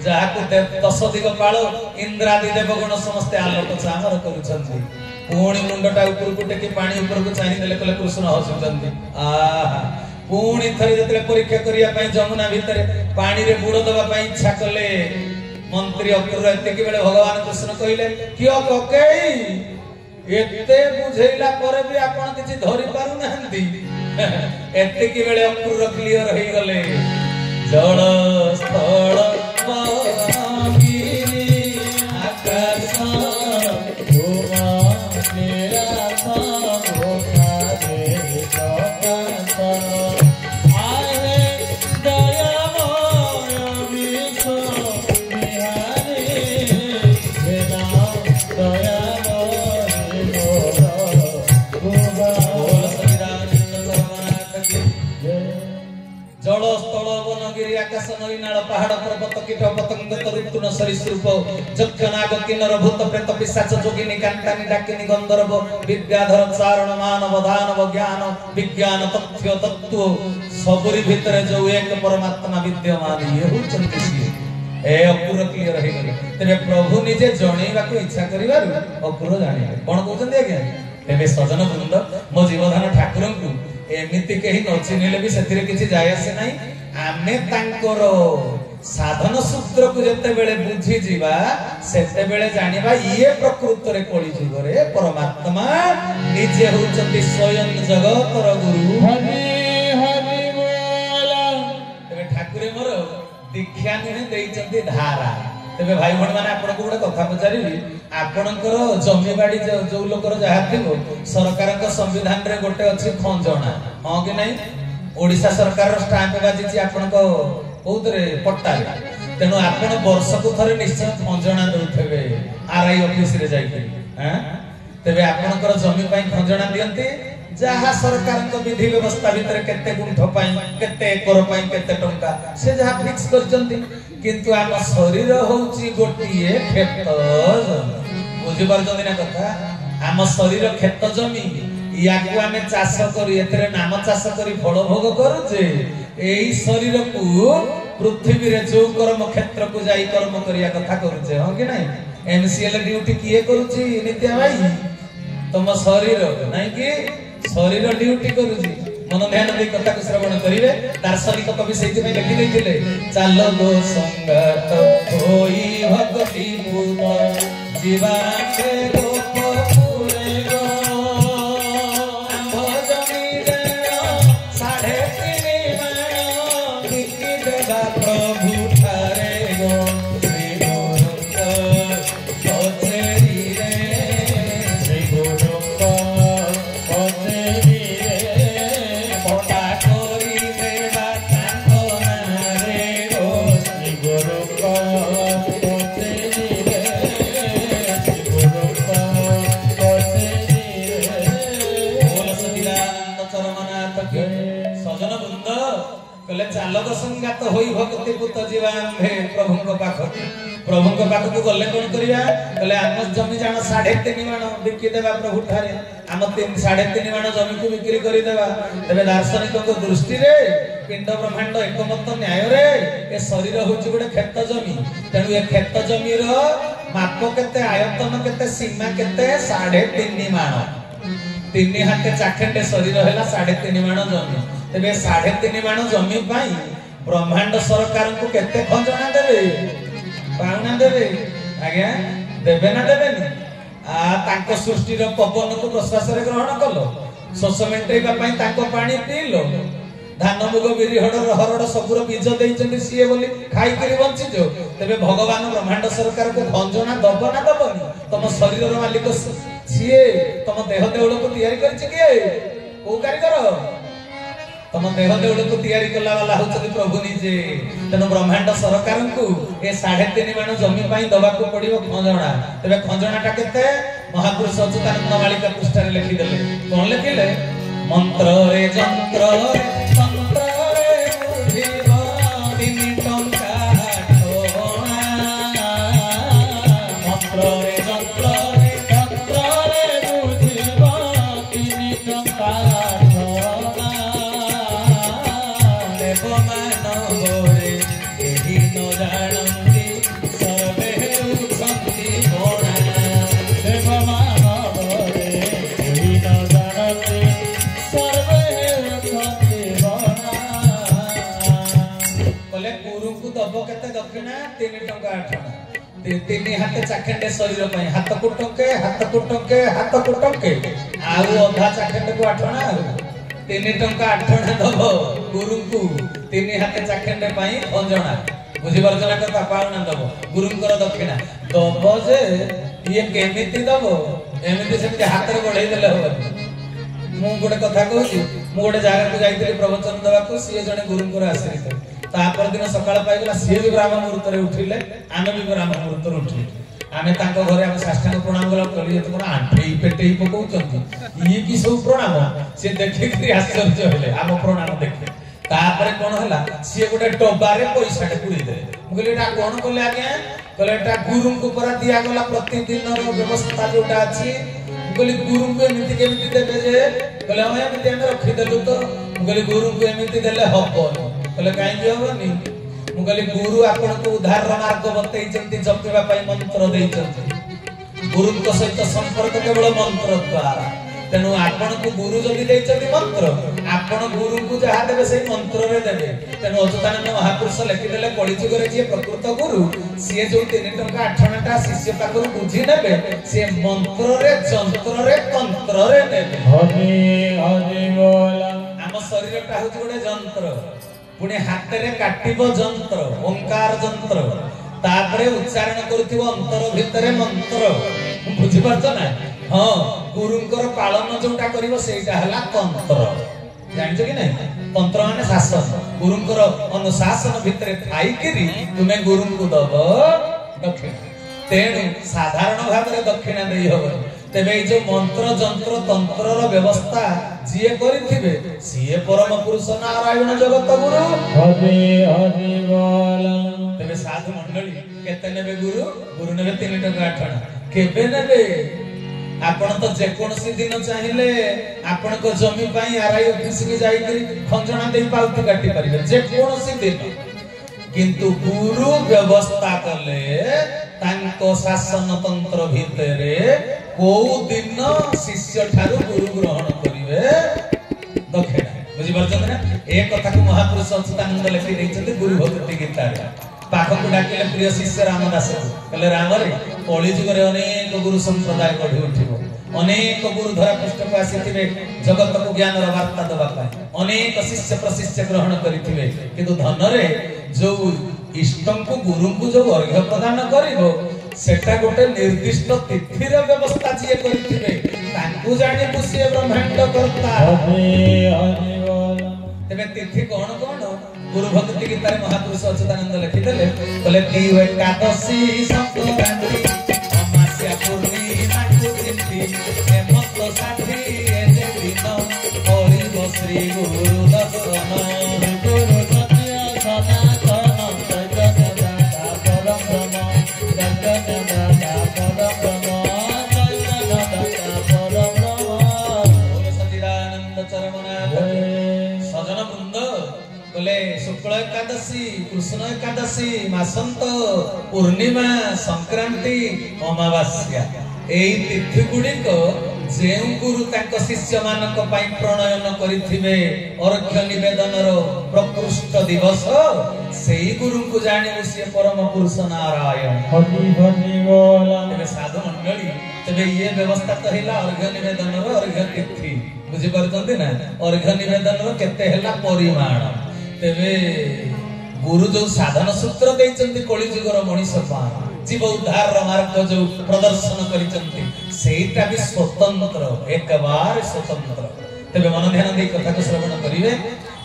जहाँ दश दिगपाल इंद्रादि देवगुण समस्ते आलोक चामर करुछंती पुणी मुंडटा ऊपर को टेकी पानी ऊपर को चाहि देले कले कृष्ण हसुचंती आहा पुणी थरे जतले परीक्षा करिया पई जमुना भितर पानी रे बुड़ दबा पई इच्छा कले मंत्री अक्रूर एते के बेले भगवान कृष्ण कहिले कियो ककेई एते बुझैला पर भी आपण किछि धरि पारु नहंती एते के बेले अक्रूर क्लियर होई गले जल स्थल गिरी आकाश भूमा निराश भोगा दे जगत आहे दयामय विश्व बिहारी बिना दयामय मोर जल स्थल वनगिरी आकाश नई नाल पहाड़ पर्वत कीट पतंग तरुतुन सरीसृप यक्ष नाग किन्नर भूत प्रेत पिशाच जोगिनी कांतानी डाकिनी गंधर्व विद्याधर चारण मानव दानव ज्ञान विज्ञान तथ्य तत्व सबरी भितर जो एक परमात्मा विद्यमान ये होचंती सिए ए अक्रूर क्लियर हे गले तबे प्रभु निजे जणैबा को इच्छा करिवारु अक्रूर जानिले कोन कहउचंदी आज्ञा तबे सजन वृंद मो जीवधान ठाकुरन को एमिति कहीं न चिन्हले भी सेतिरे किछि जाय आसे नाही आमे तांकर साधन सूत्र को जते बेले बुझी जीवा सेते बेले जानिबा ये प्रकृत रे कोली जुग रे परमात्मा निजे होचंती स्वयं जगतर गुरु हरि हरि बोला तबे ठाकुरे मोर दीक्षा नुहे देइचंती धारा तबे भाई भण माने आपन को गोटे कथा पचारिबी आपनकर जमी बाड़ी जो लोकर जहा थिबो सरकार का संविधान रे गोटे अछि खंजणा हां कि नहीं ओडिसा सरकार रो स्टाम्प बाजिछि आपन को बहुत रे पट्टा तेनु आपन वर्ष को थरे निश्चय खंजणा दउथबे आरआई ऑफिस रे जाई के हैं तबे आपनकर जमी पई खंजणा दियंती जहा सरकार को विधि व्यवस्था भीतर केते गुंठ पई केते एकर पई केते टंका से जहा फिक्स करचंती किंतु आम शरीर होउची गोटिए खेत बुझि पारचंदी ना कथा आम शरीर खेत जमी याकू आमे चाष करी एतरे नाम चाष करी फल भोग करूचे एई शरीर को पृथ्वी रे जो कर्म क्षेत्र को जाई कर्म करिया कथा करूचे हो कि नहीं एमसीएल ड्यूटी किए करूची नित्या भाई तुम शरीर नहीं कि शरीर ड्यूटी करूची मन ध्यान दे कथा को श्रवण करिवे दार्शनिक कवि सेति में लिखि दैथिले चाल गो संगत होई भक्ति पूत जीवाके गोप पुरे गो आंभ जमी दे 3.5 माण बिकी देबा प्रभु ठारे गो श्री गुरु कचेरी रे श्री गुरु कचेरी चालक संगात होई भक्ति पुत जीवांभे प्रभुଙ୍କ पाख को गले कोन करिया कहले आम जमी जान 3.5 माण बिकी देबा प्रभु ठारे आम 3.5 माण जमी को बिक्री करि देबा तबे दार्शनिक को दृष्टि रे पिंड ब्रह्मांड एकमत न्याय रे ए शरीर होची गोटे खेत जमी तेनु ए खेत जमी रो माप केते आयतन केते सीमा केते 3.5 माण 3 हाथे चाखंडे शरीर हैला 3.5 माण जमी तबे 3.5 माण जमी पाई ब्रह्मांड सरकार को केते खंजना देबे पाउना देबे आज्ञा देबे ना देबेनी आ तांको सृष्टि रो पवन को प्रश्वास रे ग्रहण कलो शोष मेंटेबा पई तांको पानी पीलो धान मुग बिरी हडर हरड सबुर बीज देइचंदी सिए बोली खाई करी बंची जो तबे भगवान ब्रह्मांड सरकार को खंजना दब ना दबनी तम शरीर रो मालिक सिए तम देह देउल को तयारी करछि के को कारीगर तम देह देउल को तयारी कला वाला होचि प्रभु निजे तनो ब्रह्मांड सरकार को ए 3.5 माण जमी पई दबा को पड़िबो खंजणा तबे खंजणाटा केते महापुरुष अच्युतानंद मालिका पृष्ठ रे लिखि देले कोन लिखिले मंत्र रे जंत्र रे तंत्र रे ମାନବରେ କେହି ନ ଜାଣନ୍ତି ସର୍ବେ ହେଉଛନ୍ତି ଗଣା। ଦେବ ମାନବରେ କେହି ନ ଜାଣନ୍ତି ସର୍ବେ ହେଉଛନ୍ତି ଗଣା। କହିଲେ ଗୁରୁଙ୍କୁ ଦବ କେତେ ଦକ୍ଷିଣା? 3 ଟଙ୍କା 8 ଅଣା। 3 ହାତ ଚାଖେଣ୍ଡେ ଶରୀର ପାଇଁ, ହାତକୁ ଟଙ୍କେ ହାତକୁ ଟଙ୍କେ ହାତକୁ ଟଙ୍କେ, ଆଉ ଅଧା ଚାଖେଣ୍ଡକୁ 8 ଅଣା। ଆଉ 3 ଟଙ୍କା 8 ଅଣା ଦବ ଗୁରୁଙ୍କୁ 3 ହାତ ଚାଖେଣ୍ଡେ ପାଇଁ 5 ଅଣା। ବୁଝିପାରୁଛ ନା କଥା? ପାଉଣା ଦବ ଗୁରୁଙ୍କର ଦକ୍ଷିଣା ଦବ ଯେ ଇଏ କେମିତି ଦବ? ଏମିତି ସେମିତି ହାତରେ ବଢେଇ ଦେଲେ ହବନି। ମୁଁ ଗୋଟେ କଥା କହୁଛି, ମୁଁ ଗୋଟେ ଜାଗାକୁ ଯାଇଥିଲି ପ୍ରବଚନ ଦେବାକୁ, ସିଏ ଜଣେ ଗୁରୁଙ୍କର ଆଶ୍ରିତ। ତାପର ଦିନ ସକାଳ ପାଇଗଲା, ସିଏ ବି ବ୍ରାହ୍ମ ମୁହୂର୍ତ୍ତରେ ଉଠିଲେ, ଆମେ ବି ବ୍ରାହ୍ମ ମୁହୂର୍ତ୍ତରେ ଉଠିଲେ। ଆମେ ତାଙ୍କ ଘରେ ଆମେ ସାଷ୍ଟାଙ୍ଗ ପ୍ରଣାମ କଲାକୁ କହିଲେ ଏତେ କଣ ଆଣ୍ଠେଇ ପେଟେଇ ପକଉଛନ୍ତି, ଇଏ କି ସବୁ ପ୍ରଣାମ? ସିଏ ଦେଖିକି ଆଶ୍ଚର୍ଯ୍ୟ ହେଲେ ଆମ ପ୍ରଣାମ ଦେଖି। ତାପରେ କଣ ହେଲା, ସିଏ ଗୋଟେ ଡବାରେ ପଇସାଟେ ପୁରେଇ ଦେଲେ। ମୁଁ କହିଲି ଏଟା କଣ କଲେ ଆଜ୍ଞା? କହିଲେ ଏଟା ଗୁରୁଙ୍କୁ ପରା ଦିଆଗଲା ପ୍ରତିଦିନର ବ୍ୟବସ୍ଥା ଯୋଉଟା ଅଛି। ମୁଁ କହିଲି ଗୁରୁଙ୍କୁ ଏମିତି କେମିତି ଦେବେ ଯେ? କହିଲେ ହଁ ଏମିତି ଆମେ ରଖିଦେଲୁ ତ। ମୁଁ କହିଲି ଗୁରୁଙ୍କୁ ଏମିତି ଦେଲେ ହବନି। କହିଲେ କାହିଁକି ହବନି? ମୁଁ କହିଲି ଗୁରୁ ଆପଣଙ୍କୁ ଉଦ୍ଧାରର ମାର୍ଗ ବତେଇଛନ୍ତି, ଜପିବା ପାଇଁ ମନ୍ତ୍ର ଦେଇଛନ୍ତି। ଗୁରୁଙ୍କ ସହିତ ସମ୍ପର୍କ କେବଳ ମନ୍ତ୍ର ଦ୍ୱାରା। ତେଣୁ ଆପଣଙ୍କୁ ଗୁରୁ ଯଦି ଦେଇଛନ୍ତି ମନ୍ତ୍ର, ଆପଣ ଗୁରୁଙ୍କୁ ଯାହା ଦେବେ ସେଇ ମନ୍ତ୍ରରେ ଦେବେ। ତେଣୁ ଅଚ୍ୟୁତାନନ୍ଦ ମହାପୁରୁଷ ଲେଖିଦେଲେ କଳିଯୁଗରେ ଯିଏ ପ୍ରକୃତ ଗୁରୁ, ସିଏ ଯୋଉ 3 ଟଙ୍କା 8 ଅଣାଟା ଶିଷ୍ୟ ପାଖରୁ ବୁଝି ନେବେ, ସିଏ ମନ୍ତ୍ରରେ ଯନ୍ତ୍ରରେ ତନ୍ତ୍ରରେ ନେବେ। ହରି ହରି ବୋଲ। ଆମ ଶରୀରଟା ହଉଛି ଗୋଟେ ଯନ୍ତ୍ର, ପୁଣି ହାତରେ କାଟିବ ଯନ୍ତ୍ର, ଓଙ୍କାର ଯନ୍ତ୍ର, ତାପରେ ଉଚ୍ଚାରଣ କରୁଥିବ ଅନ୍ତର ଭିତରେ ମନ୍ତ୍ର। ବୁଝିପାରୁଛ ନା? ହଁ, ଗୁରୁଙ୍କର ପାଳନ ଯୋଉଟା କରିବ ସେଇଟା ହେଲା ତନ୍ତ୍ର। ଜାଣିଛ କି ନାଇଁ? ତନ୍ତ୍ର ମାନେ ଶାସନ। ଗୁରୁଙ୍କର ଅନୁଶାସନ ଭିତରେ ଥାଇକିରି ତୁମେ ଗୁରୁଙ୍କୁ ଦବ ଦକ୍ଷିଣା। ତେଣୁ ସାଧାରଣ ଭାବରେ ଦକ୍ଷିଣା ଦେଇ ହବନି। ତେବେ ଏଇ ଯୋଉ ମନ୍ତ୍ର ଯନ୍ତ୍ର ତନ୍ତ୍ରର ବ୍ୟବସ୍ଥା ଯିଏ କରିଥିବେ, ସିଏ ପରମ ପୁରୁଷ ନାରାୟଣ ଜଗତ ଗୁରୁ। ହରି ହରି ବୋଲ। ତେବେ ସାଧୁ ମଣ୍ଡଳୀ କେତେ ନେବେ ଗୁରୁ? ଗୁରୁ ନେବେ 3 ଟଙ୍କା 8 ଅଣା। କେବେ ନେବେ? ଆପଣ ତ ଯେକୌଣସି ଦିନ ଚାହିଁଲେ ଆପଣଙ୍କ ଜମି ପାଇଁ ଆରଆଇ ଅଫିସକୁ ଯାଇକରି ଖଞ୍ଜଣା ଦେଇ ପାଉତି କାଟି ପାରିବେ, ଯେକୌଣସି ଦିନ। କିନ୍ତୁ ଗୁରୁ ବ୍ୟବସ୍ଥା କଲେ ତାଙ୍କ ଶାସନ ତନ୍ତ୍ର ଭିତରେ କୋଉ ଦିନ ଶିଷ୍ୟ ଠାରୁ ଗୁରୁ ଗ୍ରହଣ କରିବେ ଦକ୍ଷିଣା। ବୁଝିପାରୁଛନ୍ତି ନା? ଏ କଥାକୁ ମହାପୁରୁଷ ଅଚ୍ୟୁତାନନ୍ଦ ଲେଖି ଦେଇଛନ୍ତି ଗୁରୁ ଭକ୍ତି ଗୀତାରେ। ପାଖକୁ ଡାକିଲେ ପ୍ରିୟ ଶିଷ୍ୟ ରାମଦାସକୁ, କହିଲେ ରାମରେ କଳିଯୁଗରେ ଅନେକ ଗୁରୁ ସମ୍ପ୍ରଦାୟ ଗଢି ଉଠିବ, ଅନେକ ଗୁରୁ ଧରା ପୃଷ୍ଠକୁ ଆସିଥିବେ ଜଗତକୁ ଜ୍ଞାନର ବାର୍ତ୍ତା ଦେବା ପାଇଁ, ଅନେକ ଶିଷ୍ୟ ପ୍ରଶିଷ୍ୟ ଗ୍ରହଣ କରିଥିବେ। କିନ୍ତୁ ଧନରେ ଯୋଉ ଇଷ୍ଟଙ୍କୁ ଗୁରୁଙ୍କୁ ଯୋଉ ଅର୍ଘ୍ୟ ପ୍ରଦାନ କରିବ, ସେଟା ଗୋଟେ ନିର୍ଦ୍ଦିଷ୍ଟ ତିଥିର ବ୍ୟବସ୍ଥା ଯିଏ କରିଥିବେ, ତାଙ୍କୁ ଜାଣିବୁ ସିଏ ବ୍ରହ୍ମାଣ୍ଡ କର୍ତ୍ତା। ତେବେ ତିଥି କଣ କଣ? ଗୁରୁ ଭକ୍ତି ଗୀତାରେ ମହାପୁରୁଷ ଅଚ୍ୟୁତାନନ୍ଦ ଲେଖିଦେଲେ, କହିଲେ ଦିଉ ଏକାଦଶୀ ସଂକ୍ରାନ୍ତି ଅମାସ୍ୟା ପୂର୍ଣ୍ଣିମାକୁ ତିଥି ହେମନ୍ତ ଷାଠି ଏତେ ଦିନ କରିବ ଶ୍ରୀ ଗୁରୁ ଦର୍ଶନ। ଗୁରୁ ସତ୍ୟ ସନାତନ ଜଗତ ଦାତା ପରବ୍ରହ୍ମ, ଜଗତ ଦାତା ପରବ୍ରହ୍ମ, ଜଗତ ଦାତା ପରବ୍ରହ୍ମ। ସଚ୍ଚିଦାନନ୍ଦ ଚରମନାଥ ସଜନ ବୃନ୍ଦ କହିଲେ শুক্ল একাদশী, কৃষ্ণ একাদশী, মাসন্ত, পূর্ণিমা, সংক্রান্তি, অমাবাস্যা, এই তিথি গুড়িক যে গুরু তাঙ্ক শিষ্য মানক পাই প্রণয়ন করিথিবে অর্ঘ্য নিবেদনর প্রকৃষ্ট দিবস, সেই গুরুଙ୍କୁ জানিবু সে পরম পুরুষ নারায়ণ। হরি হরি বল। তেবে সাধু মণ্ডলী, তেবে ইয়ে ব্যবস্থা তো হেলা অর্ঘ্য নিবেদনর অর্ঘ্য তিথি। বুঝি পারুଛନ୍ତି না? অর্ঘ্য নিবেদনর কেতে হেলা পরিমাণ। তেবে গুরু যে সাধন সূত্র ଦେଇଛନ୍ତି কলিযুগর মଣିষ ପାଇଁ, জীব উদ্ধার মার্গ যে প্রদর্শন କରିଛନ୍ତି, সেইটা भी स्वतंत्र, একবার स्वतंत्र। তেবে মন ধ্যান দেই কথাকে শ্রবণ করিবে।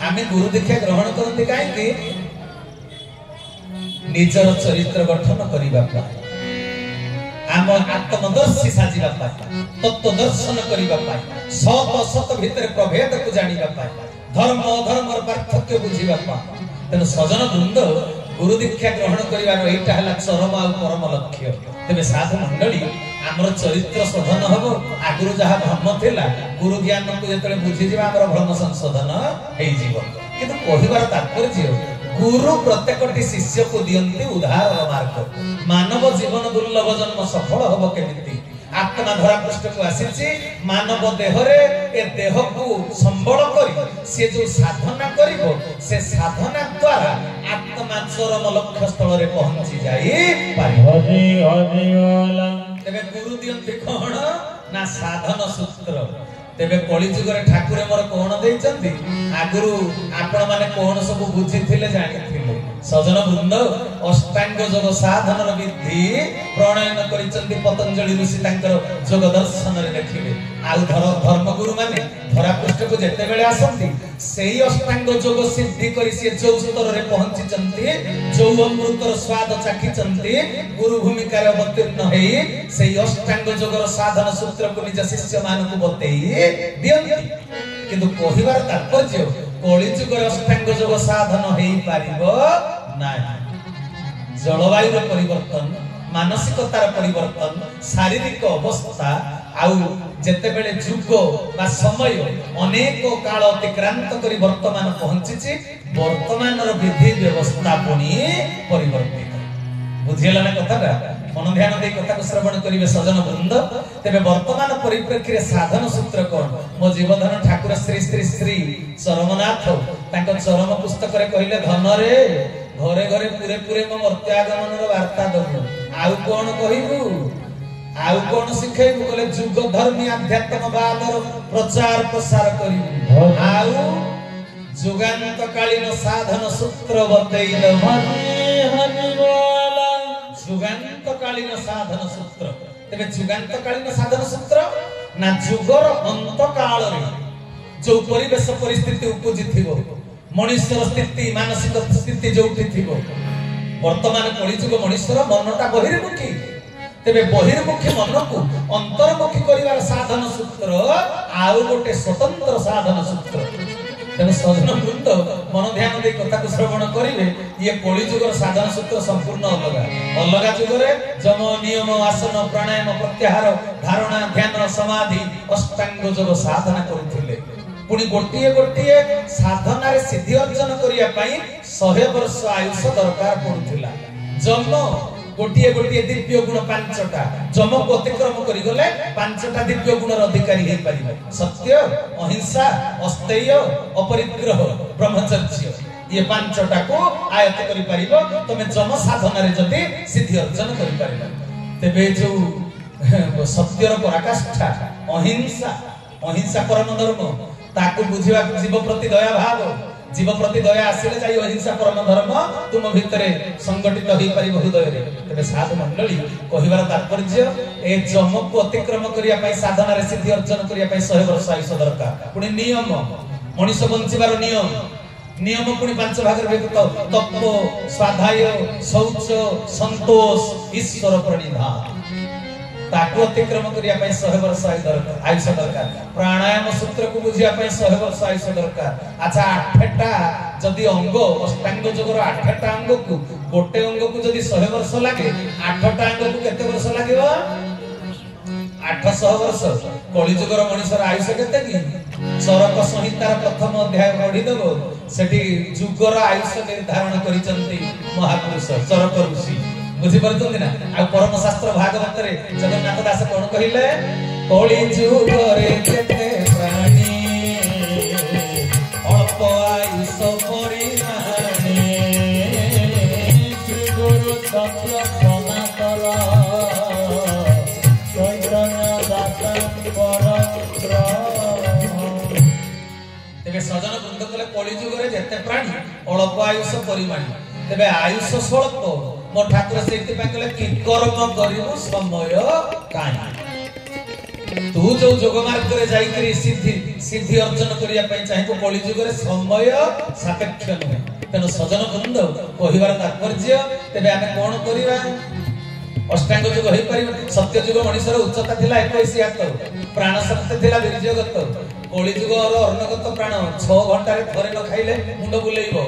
আমি গুরু দীক্ষা গ্রহণ করতে কাইকি নিজর চরিত্র গঠন করিবা ପାଇଁ, आम आत्मदर्शी साजिबा पाई, तत्व दर्शन करिबा पाई, सत असत भितर प्रभेद को जानिबा पाई, धर्म अधर्मर पार्थक्य बुझिबा पाई। तेणु सजन वृंद गुरु दीक्षा ग्रहण करिबार एटा हला चरम आ परम लक्ष्य। तेबे साधु मंडली आमर चरित्र शोधन हबो। आगुरु जहा भ्रम थिला, गुरु ज्ञान को जेतले बुझि जिबा आमर भ्रम संशोधन हेइ जीव। କିନ୍ତୁ କହିବାର ତାତ୍ପର୍ଯ୍ୟ गुरु प्रत्येकटी शिष्य को दियंती उदाहरण मार्ग मानव जीवन दुर्लभ जन्म सफल हब केमिति आत्मा धरा पृष्ठ को आसीची मानव देह रे ए देह को संबल करी से जो साधना करिवो से साधना द्वारा आत्मा चरम लक्ष्य स्थल रे पहुंची जाई पारिबो। तेबे गुरु दियंती कोन ना साधन सूत्र तेबे कली जुगरे ठाकुर मोर कोण देइचंती आगुरु आपण माने कोण सब बुझिथिले जानिथिले सजन वृंद अष्टांग योग साधन विधि प्रणयन करिचंती पतंजलि ऋषि तांकर योग दर्शन रे देखिले आ धर्म गुरु माने धरा पृष्ठ को जेते बेले आसंती सेही अष्टांग योग सिद्धि करी से जो स्तर रे पहुंचीचंती जो अमृतर स्वाद चाखीचंती गुरु भूमिका रे अवतीर्ण हेई सेही अष्टांग योगर साधन सूत्र को निज शिष्य मान को बतेई दियंती किंतु कहिबार तात्पर्य कली जुगर अष्टांग योग साधन हेई पारिबो नाही। जलवायु परिवर्तन मानसिकतार परिवर्तन शारीरिक अवस्था आउ जेतेबेले जुग बा समय अनेक काल अतिक्रांत करी वर्तमान पहुंचीची वर्तमानर विधि व्यवस्था पुनी परिवर्तित बुझियला ना कथाटा मन ध्यान दे कथा को श्रवण करिवे सजन वृंद। तेबे वर्तमान परिप्रेक्षी रे साधन सूत्र कोन मो जीवधन ठाकुर श्री श्री श्री चरमनाथ तांको चरम पुस्तक रे कहिले धन रे घरे घरे पूरे पूरे मो मर्त्यागमन रो वार्ता दबु आउ कोन कहिबु आउ कोन सिखैबु कहले जुग धर्मी अध्यात्मवाद रो प्रचार प्रसार करिबु आउ जुगांत कालीन साधन सूत्र बतैल जुगांत कालीन साधन सूत्र। तेबे जुगांत कालीन साधन सूत्र ना जुगर अंत काल रे जो परिवेश परिस्थिति उपजि थिबो मनुष्यर स्थिति मानसिक स्थिति जोठी थिबो वर्तमान कली जुग मनुष्यर मनटा बहिर्मुखी तेबे बहिर्मुखी मन को अंतर्मुखी करिवार साधन सूत्र आउ गोटे स्वतंत्र साधन सूत्र। तेणु सजन वृंद मन ध्यान दे कथा को श्रवण करिवे ये कली जुगर साधन सूत्र संपूर्ण अलग जुगरे जम नियम आसन प्राणायाम प्रत्याहार धारणा ध्यान समाधि अष्टांग योग साधना करुथिले पुणी गोटिए गोटिए साधना रे सिद्धि अर्जन करिया पई 100 वर्ष आयुष दरकार पड़ुथिला जम गोटिए गोटिए दिव्य गुण पांचटा जम को अतिक्रम करि गले पांचटा दिव्य गुणर अधिकारी हे परिबे सत्य अहिंसा अस्तेय अपरिग्रह ब्रह्मचर्य ये पांचटा को आयत्त करि परिबो तमे जम साधना रे जति सिद्धि अर्जन करि परिबो। तेबे जो सत्यर पराकाष्ठा अहिंसा अहिंसा परम धर्म ताकू बुझिबा जीव प्रति दया भाव जीव प्रति दया आसिले जाई अहिंसा परम धर्म तुम भितरे संगठित होई परिबो हृदय रे। तेबे साधु मंडली कहिबार तात्पर्य ए जम को अतिक्रम करिया पई साधना रे सिद्धि अर्जन करिया पई 100 वर्ष आयुष दरकार पुणी नियम मनुष्य बंचिबार नियम पुणी 5 भाग रे विभक्त तप स्वाध्याय शौच संतोष ईश्वर प्रणिधान ताकू अतिक्रम करिया पई 100 वर्ष आयुष दरकार प्राणायाम सूत्र को बुझिया पई 100 वर्ष आयुष दरकार। अच्छा 8टा जदी अंग अष्टांग योगर 8टा अंग को गोटे अंग को जदी 100 वर्ष लागे 8टा अंग को केते वर्ष लागेबो 800 वर्ष। कली जुगर मनुष्यर आयुष केते की चरक संहितार प्रथम अध्याय पढ़ी देबो सेठी जुगर आयुष निर्धारण करिसंती महापुरुष चरक ऋषि बुझी परछन्ती ना आ परम शास्त्र भागवत रे जगन्नाथ दास कोन कहिले कली जुगरे केते प्राणी अल्प आयुष परिमाणे श्री गुरु सत्य सनातन चैतन्य दास परब्रह्म। तेबे सजन वृंद कले कली जुगरे जेते प्राणी अल्प आयुष परिमाणी तेबे आयुष स्वल्प मो ठाकुर सेति पे कहले कि कर्म करिवो समय काई तू जो जोग मार्ग रे जाई करी सिद्धि अर्जन करिया पई चाहे कली जुग रे समय सापेक्ष नहे। तेनो सजन वृंद कहिबार तात्पर्य तेबे आमे कोन करिवा अष्टांग जुग होई परिबो सत्य जुग मनुष्यर उच्चता थिला 21 हात प्राण शक्ति थिला वीर्यगत कली जुग अर्णगत प्राण 6 घंटा रे थरे न खाइले मुंड बुलेइबो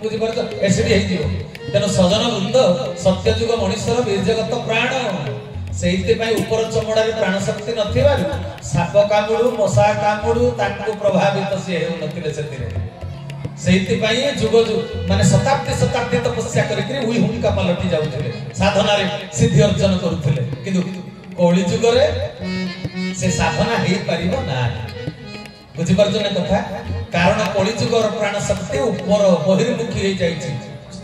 बुझी परछ एसिड हेइ दियो। तेनो सजन वृंद सत्य जुग मनुष्यर वीर्यगत प्राण सेइते पई ऊपर चमड़ा रे प्राण शक्ति नथिबारु साप कामुडु मशा कामुडु ताकू प्रभावित से हेउ नथिले सेतिरे ସେଇଥିପାଇଁ ଯୁଗ ମାନେ ଶତାବ୍ଦୀ ଶତାବ୍ଦୀ ତପସ୍ୟା କରିକି ଉଇ ହୁଙ୍କା ପାଲଟି ଯାଉଥିଲେ, ସାଧନାରେ ସିଦ୍ଧି ଅର୍ଜନ କରୁଥିଲେ। କିନ୍ତୁ କଳି ଯୁଗରେ ସେ ସାଧନା ହେଇପାରିବ ନାହିଁ। ବୁଝିପାରୁଛ ନା କଥା? କାରଣ କଳି ଯୁଗର ପ୍ରାଣ ଶକ୍ତି ଉପର ବହିର୍ମୁଖୀ ହେଇଯାଇଛି,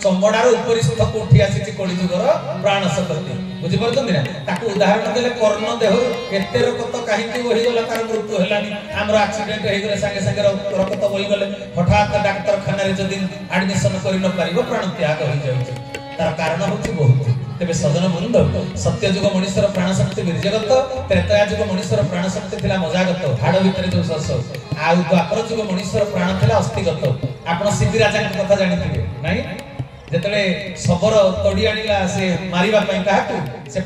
ଚମଡ଼ାର ଉପରିସ୍ଥକୁ ଉଠି ଆସିଛି କଳି ଯୁଗର ପ୍ରାଣ ଶକ୍ତି। ବୁଝିପାରୁଛନ୍ତି ନା? ତାକୁ ଉଦାହରଣ ଦେଲେ କର୍ଣ୍ଣ ଦେହରୁ ଏତେ ରକ୍ତ କାହିଁକି ବହିଗଲା, ତାର ମୃତ୍ୟୁ ହେଲାନି। ଆମର ଆକ୍ସିଡେଣ୍ଟ ହେଇଗଲେ ସାଙ୍ଗେ ସାଙ୍ଗେ ରକ୍ତ ବହିଗଲେ ହଠାତ୍ ଡାକ୍ତରଖାନାରେ ଯଦି ଆଡମିସନ କରି ନ ପାରିବ ପ୍ରାଣ ତ୍ୟାଗ ହେଇଯାଉଛି। ତାର କାରଣ ହଉଛି ବହୁତ। ତେବେ ସଜନ ବୃନ୍ଦ, ସତ୍ୟ ଯୁଗ ମଣିଷର ପ୍ରାଣ ଶକ୍ତି ବୀର୍ଯ୍ୟଗତ, ତ୍ରେତୟା ଯୁଗ ମଣିଷର ପ୍ରାଣ ଶକ୍ତି ଥିଲା ମଜାଗତ, ହାଡ଼ ଭିତରେ ଯୋଉ ଶସ। ଆଉ ଦ୍ୱାପର ଯୁଗ ମଣିଷର ପ୍ରାଣ ଥିଲା ଅସ୍ଥିଗତ। ଆପଣ ସିଦ୍ଧି ରାଜାଙ୍କ କଥା ଜାଣିଥିବେ ନାଇଁ? ଯେତେବେଳେ ଶବର ତଡ଼ି ଆଣିଲା ସେ ମାରିବା ପାଇଁ କାହାକୁ, ସେ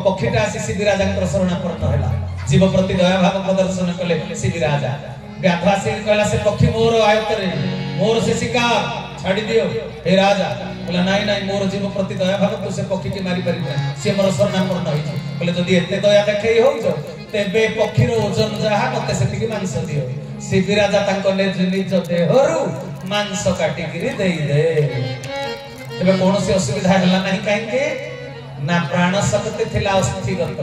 ପକ୍ଷୀଟା ଆସି ସିଦ୍ଧି ରାଜାଙ୍କର ଶରଣାପନ୍ନ ହେଲା। ଜୀବ ପ୍ରତି ଦୟାଭାବ ପ୍ରଦର୍ଶନ କଲେ ସିଦ୍ଧି ରାଜା। ବ୍ୟାଧ ଆସିକି କହିଲା ସେ ପକ୍ଷୀ ମୋର ଆୟତରେ, ମୋର ସେ ଶିକାର, ଛାଡ଼ି ଦିଅ ହେ ରାଜା। କହିଲା ନାଇଁ ନାଇଁ, ମୋର ଜୀବ ପ୍ରତି ଦୟାଭାବ, ତୁ ସେ ପକ୍ଷୀକି ମାରି ପାରିବୁ ନାହିଁ, ସିଏ ମୋର ଶରଣାପନ୍ନ ହେଇଛି। କହିଲେ ଯଦି ଏତେ ଦୟା ଦେଖେଇ ହଉଛ, ତେବେ ପକ୍ଷୀର ଓଜନ ଯାହା ମତେ ସେତିକି ମାଂସ ଦିଅ। ସିଦ୍ଧି ରାଜା ତାଙ୍କ ନିଜ ଦେହରୁ ମାଂସ କାଟିକିରି ଦେଇଦେ। ତେବେ କୌଣସି ଅସୁବିଧା ହେଲା ନାହିଁ। କାହିଁକି ନା ପ୍ରାଣ ଶକ୍ତି ଥିଲା ଅସ୍ଥିଗତ।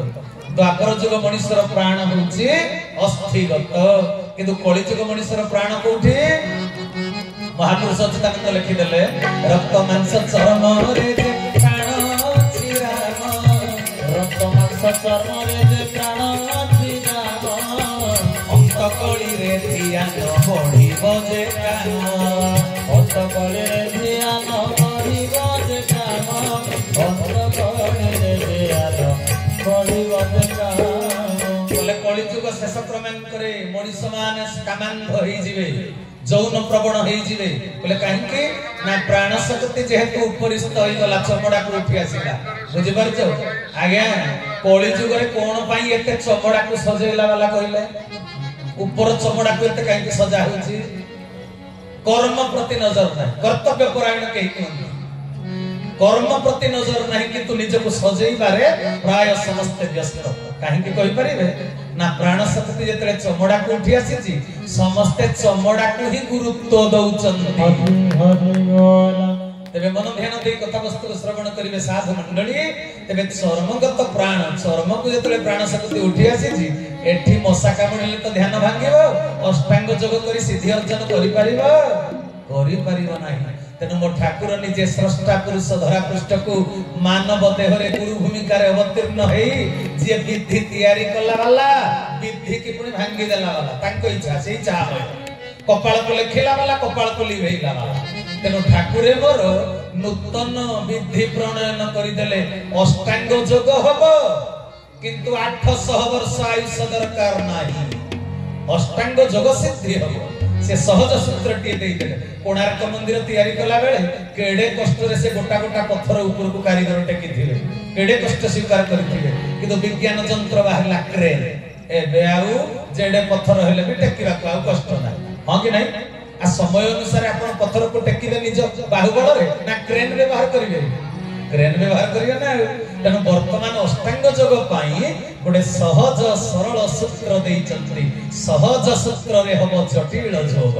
ଦ୍ୱାପର ଯୁଗ ମଣିଷର ପ୍ରାଣ ହଉଛି ଅସ୍ଥିଗତ, କିନ୍ତୁ କଳି ଯୁଗ ମଣିଷର ପ୍ରାଣ କୋଉଠି? ମହାପୁରୁଷ ଅଚ୍ୟୁତାନନ୍ଦ ଲେଖିଦେଲେ, ରକ୍ତ ମାଂସ ଚର୍ମରେ ଯେ ପ୍ରାଣ ଅଛି ରାମ, ରକ୍ତ ମାଂସ ଚର୍ମରେ ଯେ ପ୍ରାଣ ଅଛି ରାମ, ଅନ୍ତ କଳିରେ ଧ୍ୟାନ ବଢିବ ଯେ କାମ, ଅନ୍ତ କଳିରେ ଧ୍ୟାନ ବଢିବ ଯେ କାମ, ଅନ୍ତ କଳିରେ ଧ୍ୟାନ ବଢିବ ଯେ କାମ। ବୋଲେ କଳିଯୁଗ ଶେଷ କ୍ରମାଙ୍କରେ ମଣିଷ ମାନେ କାମାନ୍ଧ ହେଇଯିବେ, ଯୌନ ପ୍ରବଣ ହେଇଯିବେ। ବୋଲେ କାହିଁକି ନା ପ୍ରାଣ ଶକ୍ତି ଯେହେତୁ ଉପରିସ୍ଥ ହେଇଗଲା, ଚମଡ଼ାକୁ ଉଠି ଆସିଲା। ବୁଝିପାରୁଛ ଆଜ୍ଞା? କଳି ଯୁଗରେ କଣ ପାଇଁ ଏତେ ଚମଡ଼ାକୁ ସଜେଇଲା ବାଲା କହିଲେ? ଉପର ଚମଡ଼ାକୁ ଏତେ କାହିଁକି ସଜା ହଉଛି? କର୍ମ ପ୍ରତି ନଜର ନାହିଁ, କର୍ତ୍ତବ୍ୟ ପରାୟଣ କେହି କୁହନ୍ତି। କର୍ମ ପ୍ରତି ନଜର ନାହିଁ, କିନ୍ତୁ ନିଜକୁ ସଜେଇବାରେ ପ୍ରାୟ ସମସ୍ତେ ବ୍ୟସ୍ତ। କାହିଁକି କହିପାରିବେ? ନା ପ୍ରାଣ ଶକ୍ତି ଯେତେବେଳେ ଚମଡ଼ାକୁ ଉଠି ଆସିଛି, ସମସ୍ତେ ଚମଡ଼ାକୁ ହିଁ ଗୁରୁତ୍ୱ ଦଉଛନ୍ତି। ତେବେ ମନ ଧ୍ୟାନ ଦେଇ କଥାବସ୍ତୁ ଶ୍ରବଣ କରିବେ ସାଧୁ ମଣ୍ଡଳୀ। ତେବେ ଚର୍ମଗତ ପ୍ରାଣ, ଚର୍ମକୁ ଯେତେବେଳେ ପ୍ରାଣ ଶକ୍ତି ଉଠି ଆସିଛି, ଏଠି ମଶା କାମୁଡ଼ିଲେ ତ ଧ୍ୟାନ ଭାଙ୍ଗିବ, ଅଷ୍ଟାଙ୍ଗ ଯୋଗ କରି ସିଦ୍ଧି ଅର୍ଜନ କରିପାରିବ ନାହିଁ। ତେଣୁ ମୋ ଠାକୁର ନିଜେ ସ୍ରଷ୍ଟା ପୁରୁଷ ଧରା ପୃଷ୍ଠକୁ ମାନବ ଦେହରେ ଗୁରୁ ଭୂମିକାରେ ଅବତୀର୍ଣ୍ଣ ହେଇ ଯିଏ ବିଧି ତିଆରି କଲା ବାଲା, ବିଧିକି ପୁଣି ଭାଙ୍ଗି ଦେଲା ବାଲା, ତାଙ୍କ ଇଚ୍ଛା ସେଇ ଚାହା କପାଳକୁ ଲେଖିଲା ବାଲା, କପାଳକୁ ଲିଭେଇଲା ବାଲା। ତେଣୁ ଠାକୁରେ ମୋର ନୂତନ ବିଧି ପ୍ରଣୟନ କରିଦେଲେ ଅଷ୍ଟାଙ୍ଗ ଯୋଗ ହବ, କିନ୍ତୁ 800 ବର୍ଷ ଆୟୁଷ ଦରକାର ନାହିଁ। ଅଷ୍ଟାଙ୍ଗ ଯୋଗ ସିଦ୍ଧି ହବ। ସେ ସହଜ ସୂତ୍ରଟିଏ ଦେଇଦେଲେ। କୋଣାର୍କ ମନ୍ଦିର ତିଆରି କଲା ବେଳେ କେଡେ କଷ୍ଟରେ ସେ ଗୋଟା ଗୋଟା ପଥର ଉପରକୁ କାରିଗର ଟେକିଥିବେ, କେଡେ କଷ୍ଟ ସ୍ୱୀକାର କରିଥିବେ। କିନ୍ତୁ ବିଜ୍ଞାନ ଯନ୍ତ୍ର ବାହାରିଲା କ୍ରେନ୍, ଏବେ ଆଉ ଯେଡେ ପଥର ହେଲେ ବି ଟେକିବାକୁ ଆଉ କଷ୍ଟ ନାହିଁ। ହଁ କି ନାହିଁ? आ समय अनुसार आपण पत्थर को टेकिबे निज बाहुबल रे ना क्रेन व्यवहार करिवे क्रेन व्यवहार करिवे ना तन वर्तमान अष्टांग योग पाई गोटे सहज सरल सूत्र देइचंती सहज सूत्र रे हबो जटिल योग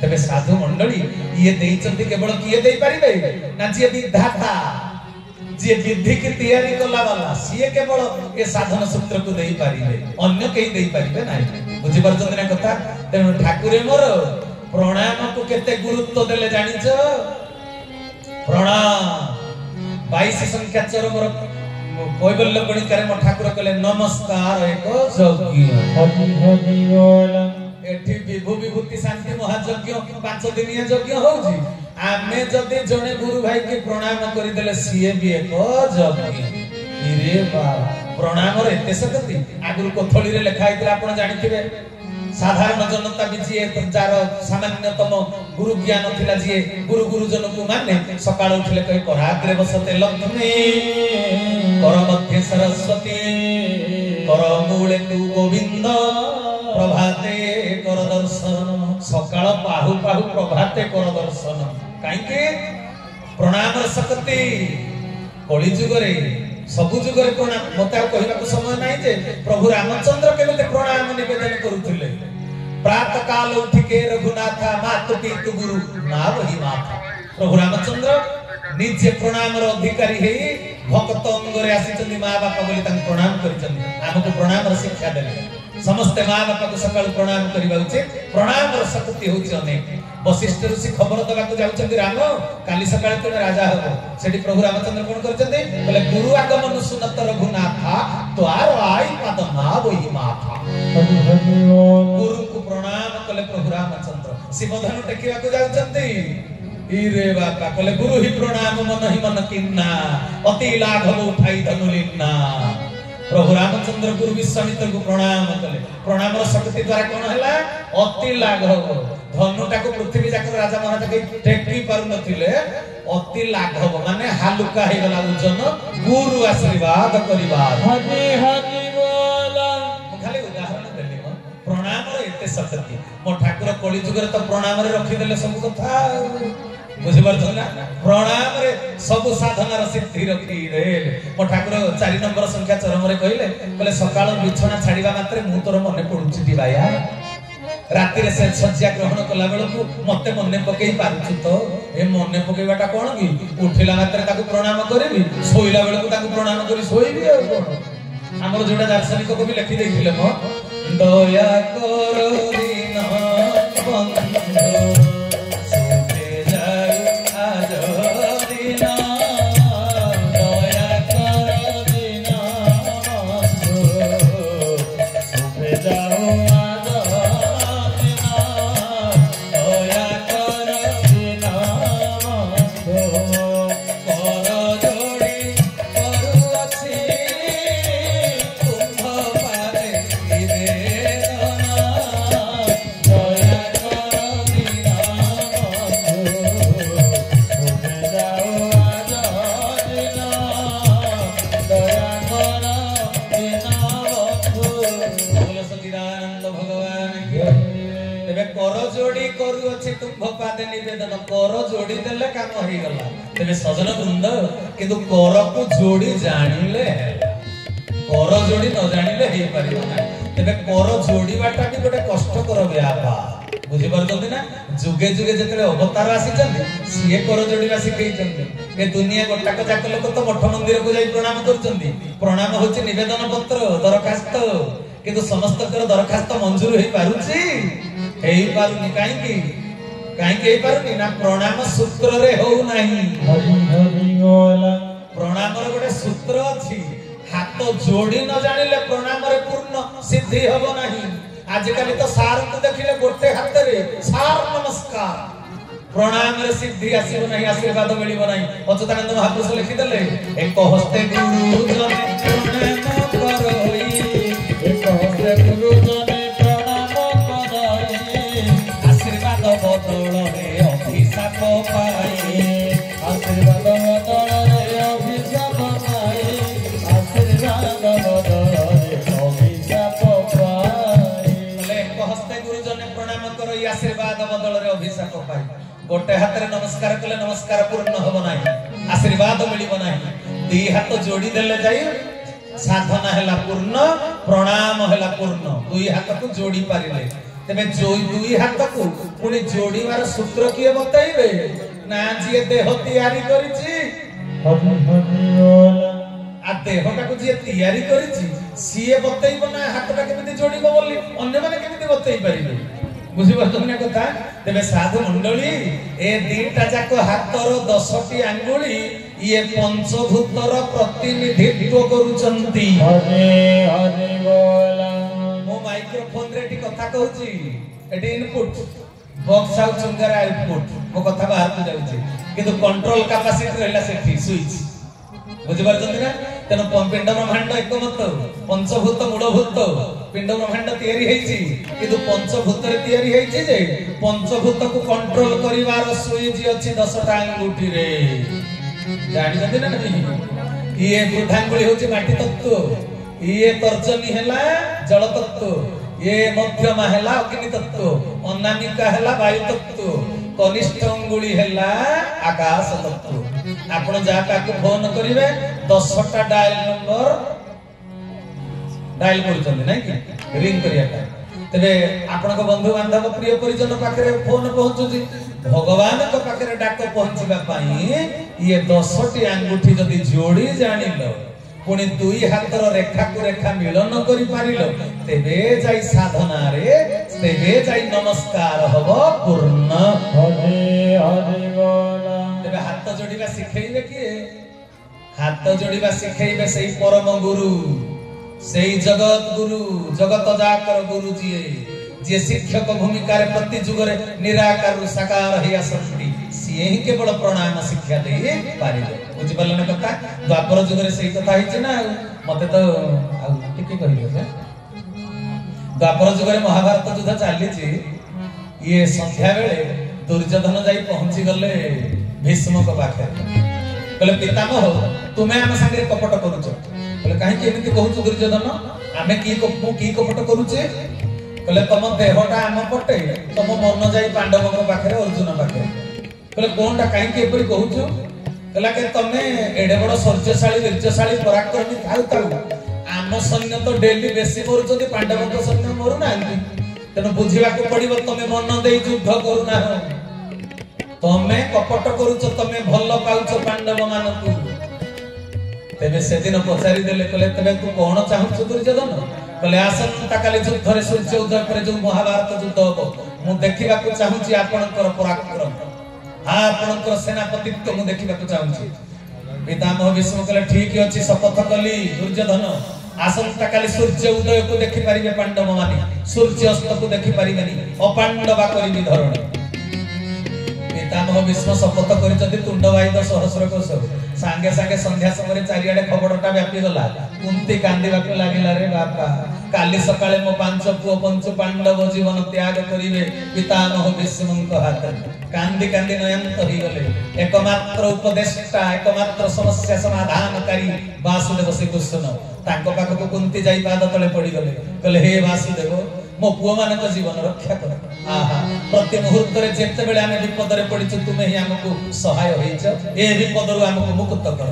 तबे साधु मंडली ये देइचंती केवल किए देइ परिबे ना जे विधाता जे विधि की तैयारी कला वाला सीए केवल ए साधन सूत्र को देइ परिबे अन्य केही देइ परिबे नाही बुझि परछन ना कथा तेनु ठाकुरे मोर प्रणाम को केते गुरुत्व देले जानिछ प्रणाम 22 संख्या चर मोर कैबल्य गणिकारे मो ठाकुर कहले नमस्कार एक यज्ञ हरि हरि बोल एठी विभू विभूति शांति महायज्ञ 5 दिनिया यज्ञ होउजी आमे जदि जने गुरु भाई के प्रणाम करि देले सीए भी एक यज्ञ रे बा प्रणाम रे एते सकती आगुर कोथळी रे लेखा आइतला आपण जानिथिबे साधारण जनता भी जी जार सामान्यतम गुरु ज्ञान थिला जी गुरु गुरुजन को माने सकाळ उठले कहि कराग्रे बसते लक्ष्मी कर मध्य सरस्वती कर मूले तू गोविंद प्रभाते कर दर्शन सकाळ पाहु पाहु प्रभाते कर दर्शन काई के प्रणाम शक्ति कली जुग रे सबु जुग रे प्रणाम मते कहबा को समय नाही जे प्रभु रामचंद्र केमते प्रणाम निवेदन करूथिले प्रातः काल उठिके रघुनाथ मातु पितु गुरु ना वही माता प्रभु रामचंद्र निजे प्रणाम रो अधिकारी हे भक्त अंगरे आसी माँ बापा बोली प्रणाम करमको प्रणाम शिक्षा देले समस्ते माँ बापा को सकाल प्रणाम करवा उचित प्रणाम शक्ति होची अनेक वशिष्ठ ऋषि खबर दबा को जाउछन्ती राम काली सकाळ तुमे राजा हबो सेठी प्रभु रामचंद्र कोन करछन्ती बोले गुरु आगमन सुनत रघुनाथा द्वार आई पाद ना वही माथा गुरु को प्रणाम कले प्रभु रामचंद्र शिवधनु टेकिवा को जाउछन्ती इरे बापा कले गुरु ही प्रणाम मन किन्ना अति लाघव उठाई धनु लिन्ना प्रभु रामचंद्र गुरु विश्वामित्र को प्रणाम कले प्रणाम शक्ति द्वारा कौन है अति लाघव धनुटा को पृथ्वी जाकर राजा महाराज के टेकी पारु नथिले अति लाघव माने हालुका हे गला उजन गुरु आशीर्वाद करिबा हरि हरि बोला खाली उदाहरण देली म प्रणाम रे एते शक्ति मो ठाकुर कली जुगर तो प्रणाम रे रखि देले सब कथा बुझि परछन ना प्रणाम रे सब साधना र सिद्धि रखि रे मो ठाकुर 4 नंबर संख्या चरम रे कहले सकाळ बिछना छाड़ीबा मात्रे मु तोर मने पडुछि दी बाया राति रे से सज्जा ग्रहण कला बेल को मते मने पकेई पारछु तो ए मने पकेबाटा कोन की उठिला मात्रे ताकू प्रणाम करबी सोइला बेल को ताकू प्रणाम करी सोइबी आ कोन हमर जोडा दार्शनिक को भी लिखि दैथिले म दया करो दीन बंधु निवेदन कर जोड़ी देले काम हो गला तबे सजन वृंद किंतु कर को जोड़ी जानिले कर जोड़ी न जानिले हे परिबो ना तबे कर जोड़ी बाटा भी गोटे कष्ट कर व्यापार बुझि परछथि ना जुगे जुगे जेतले अवतार आसी चंदी सिए कर जोड़ीला सिखै चंदी ए दुनिया गोटाक जाक लोक तो मठ मंदिर को जाई प्रणाम करचंदी प्रणाम होछि निवेदन पत्र दरखास्त किंतु समस्त कर दरखास्त मंजूर हे पारुछि हे पारुनि काई की काहे पारुनी ना प्रणाम सूत्र रे हो नाही हरि हरि बोला प्रणाम रे गोटे सूत्र अछि हाथ जोड़ी न जानिले प्रणाम रे पूर्ण सिद्धि हबो नाही आजकल तो सार को देखिले गोटे हाथ रे सार नमस्कार प्रणाम रे सिद्धि आसीबो नाही आशीर्वाद मिलिबो नाही अच्युतानंद महापुरुष लिखि देले एक हस्ते गुरु जन प्रणाम करई एक हस्ते गुरु जन बदल रे अभिशाप पाए आशीर्वाद बदल रे अभिशाप पाए आशीर्वाद बदल रे अभिशाप पाए एक हस्ते गुरुजन प्रणाम करो आशीर्वाद बदल रे अभिशाप पाए गोटे हाथ रे नमस्कार कले नमस्कार पूर्ण हबो नाही आशीर्वाद मिलिबो नाही दी हाथ जोड़ी देले जाई साधना हैला पूर्ण प्रणाम हैला पूर्ण दुई हाथ को जोड़ी पारिले तबे दुई हाथ को पुणी जोड़ीवार सूत्र किए बताइबे ना जिए देह तैयारी करिछि हरि हरि बोला आ देहटा को जिए तैयारी करिछि सिए बताइबो ना हाथटा केमिति जोड़ीबो बोली अन्य माने केमिति बताइ परिबे बुझि परछन कथा तबे साधु मंडली ए दीटा जाको हाथर 10टी आंगुली ये पंचभूतर प्रतिनिधित्व करूचंती हरि हरि बोला मो माइक्रोफोन रे टी कथा कहूची एटी इनपुट बॉक्स आउट चुंगारा आउटपुट मो कथा बाहर को जाउची किंतु कंट्रोल कैपेसिटी रहला सेठी स्विच बुझि परछन ना तेन पिंड ब्रह्मांड एकमत पंचभूत मूलभूत पिंड ब्रह्मांड तयारी हेची किंतु पंचभूत रे तयारी हेची जे पंचभूत को कंट्रोल करिवार स्विच अछि 10टा अंगूठी रे जानि जति ना नहीं ये बुधांगुली होची माटी तत्व ये तर्जनी हैला जल तत्व ये मध्यमा हैला अग्नि तत्व अनामिका हैला वायु तत्व कनिष्ठ अंगुली हैला आकाश तत्व आपण जा काको फोन करिवे 10टा डायल नंबर डायल करचंदी नै कि रिंग करिया तेबे आपण बंधु बांधव प्रिय परिजन पाखे फोन पहुंचुची भगवान पाखे डाक पहुंचवा ये 10टी अंगूठी जदि जोड़ी जानिल पुणी दुई हाथर रेखा को रेखा मिलन करि पारिलो तेबे जाई साधना रे तेबे जाई नमस्कार हबो पूर्ण हरि हरि बोल तेबे हाथ जोड़ीबा सिखैबे किए हाथ जोड़ीबा सिखैबे सेई परम गुरु सेई जगत गुरु जगत जाकर गुरु जी शिक्षक भूमिका प्रति जुगरे निराकार साकार ही आसंती सी ही केवल प्रणाम शिक्षा दे पारिबे बुझि परलन कथा द्वापर जुगरे सेई कथा हिचे ना मते तो आ टिके कहिबे जे द्वापर जुगरे महाभारत युद्ध चली छी ये संध्या बेले दुर्योधन जाई पहुंची गले भीष्म को पाखे कहले पितामह तुमे हम संगे कपट करूछ कहले काहे कि एमिति कहूछ दुर्योधन आमे की कपट करूछे कहले तम देहटा आम पटे तम मन जाई पांडव को पाखे अर्जुन पाखे कहले कोनटा काहे कि एपरि कहूछ कहला के तमे एडे बड़ शौर्यशाली वीर्यशाली पराक्रमी थाउ थाउ आम सैन्य तो डेली बेसी मरुछथि पांडव को सैन्य मरु नांती तेनु बुझिबा को पड़िबो तमे मन देई युद्ध करू ना तमे कपट करूछ तमे भल पाउछ पांडव मानकु तेबे से दिन पचारि देले कहले तबे तू कोन चाहछ दुर्योधन कहले आसंता काली युद्ध रे सूर्य उदय पर जो महाभारत युद्ध हो मु देखिबा को चाहूची आपनकर पराक्रम आपनकर सेनापतित्व मु देखिबा को चाहूची पितामह भीष्म कहले ठीक अछि शपथ कली दुर्योधन आसंता काली सूर्य उदय को देखि परिबे पांडव माने सूर्य अस्त को देखि परिबेनी अपांडवा करिबी धरणी पितामह भीष्म शपथ करिसथि तुंडवाहित सहस्र कोश सांगे सांगे संध्या समय चारिआडे खबरटा व्यापी गला कुंती कांदिबा को लागिला रे बापा काली सकाळे मो पांच पुओ पंच पांडव जीवन त्याग करिवे पितामह भीष्मक हाथ कांदी कांदी नयंत होई गले एकमात्र उपदेष्टा एकमात्र समस्या समाधानकारी वासुदेव श्रीकृष्ण तांको पाखको कुंती जाई पाद तळे पड़ी गले कहले हे वासुदेव मो पुओ मानक जीवन रक्षा कर आहा प्रति मुहूर्त रे जेते बेले आमे विपद रे पडिछु तुमे ही हमकु सहाय होइछ ए विपद रु हमकु मुक्त कर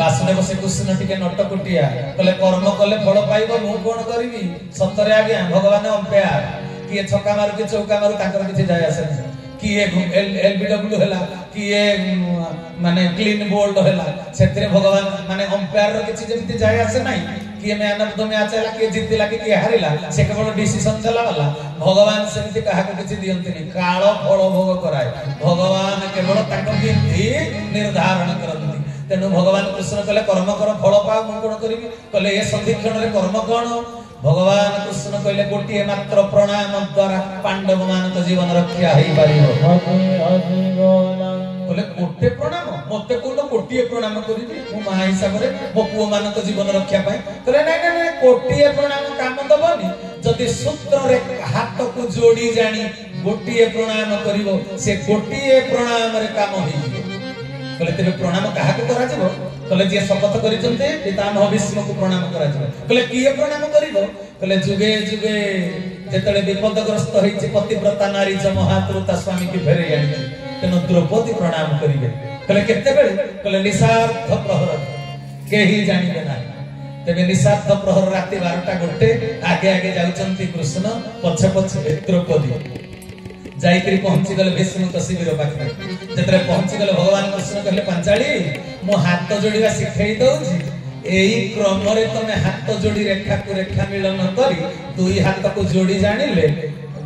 वासुदेव श्रीकृष्ण टिके नटकुटिया कहले कर्म कले फल पाइबो मु कोन करिवि सतरे आज्ञा भगवान अंपायर किए छक्का मारु कि चौका मारु ताकर किछि जाय आसे किए एलबीडब्ल्यू हला किए माने क्लीन बोल्ड हला सेतरे भगवान माने अंपायर रो किछि जेमिति जाय आसे नाही किए मैन ऑफ द मैच हला किए जितिला कि किए हारिला से केवल डिसीजन चला वाला भगवान सेमिति काहा को किछि दियंतिनी काळ फल भोग कराय भगवान केवल ताको विधि निर्धारण करନ୍ତି तेनु भगवान कृष्ण कहले कर्म कर फल पाओ मु कोन करिवि कहले ए संधिक्षण रे कर्म कोन भगवान कृष्ण कहले गोटिए मात्र प्रणाम द्वारा पांडव मानक जीवन रक्षा हेई पारिबो कहले गोटे प्रणाम मते कोन गोटिए प्रणाम करिवि मु मा हिसाब रे मो पुओ मानक जीवन रक्षा पाए कहले नै नै गोटिए प्रणाम काम दबनी जदि सूत्र रे हाथ को जोड़ी जानी गोटिए प्रणाम करिवो से गोटिए प्रणाम रे काम हेई कहले तेरे प्रणाम काहा को करा जबो कहले जे शपथ करिसंते पितामह भीष्म को प्रणाम करा जबो कहले किए प्रणाम करिवो कहले जुगे जुगे जेतले विपदग्रस्त होइछि पतिव्रता नारी ज महातृता स्वामी की फेरे आनि तेनो द्रौपदी प्रणाम करिवे कहले केते बेले कहले निसार्थ प्रहर केही जानिबे ना तेबे निसार्थ प्रहर राति 12टा गोटे आगे आगे जाउचंती कृष्ण पछे पछे द्रौपदी जाईकरी पहुंची गले भीष्म तो शिविर पाखे जेतरे पहुंची गले भगवान कृष्ण कहले पांचाली मो हाथ जोड़ीबा सिखै दउची एई क्रम रे तमे हाथ जोड़ी रेखा को रेखा मिलन करी दुई हाथ को जोड़ी जानिले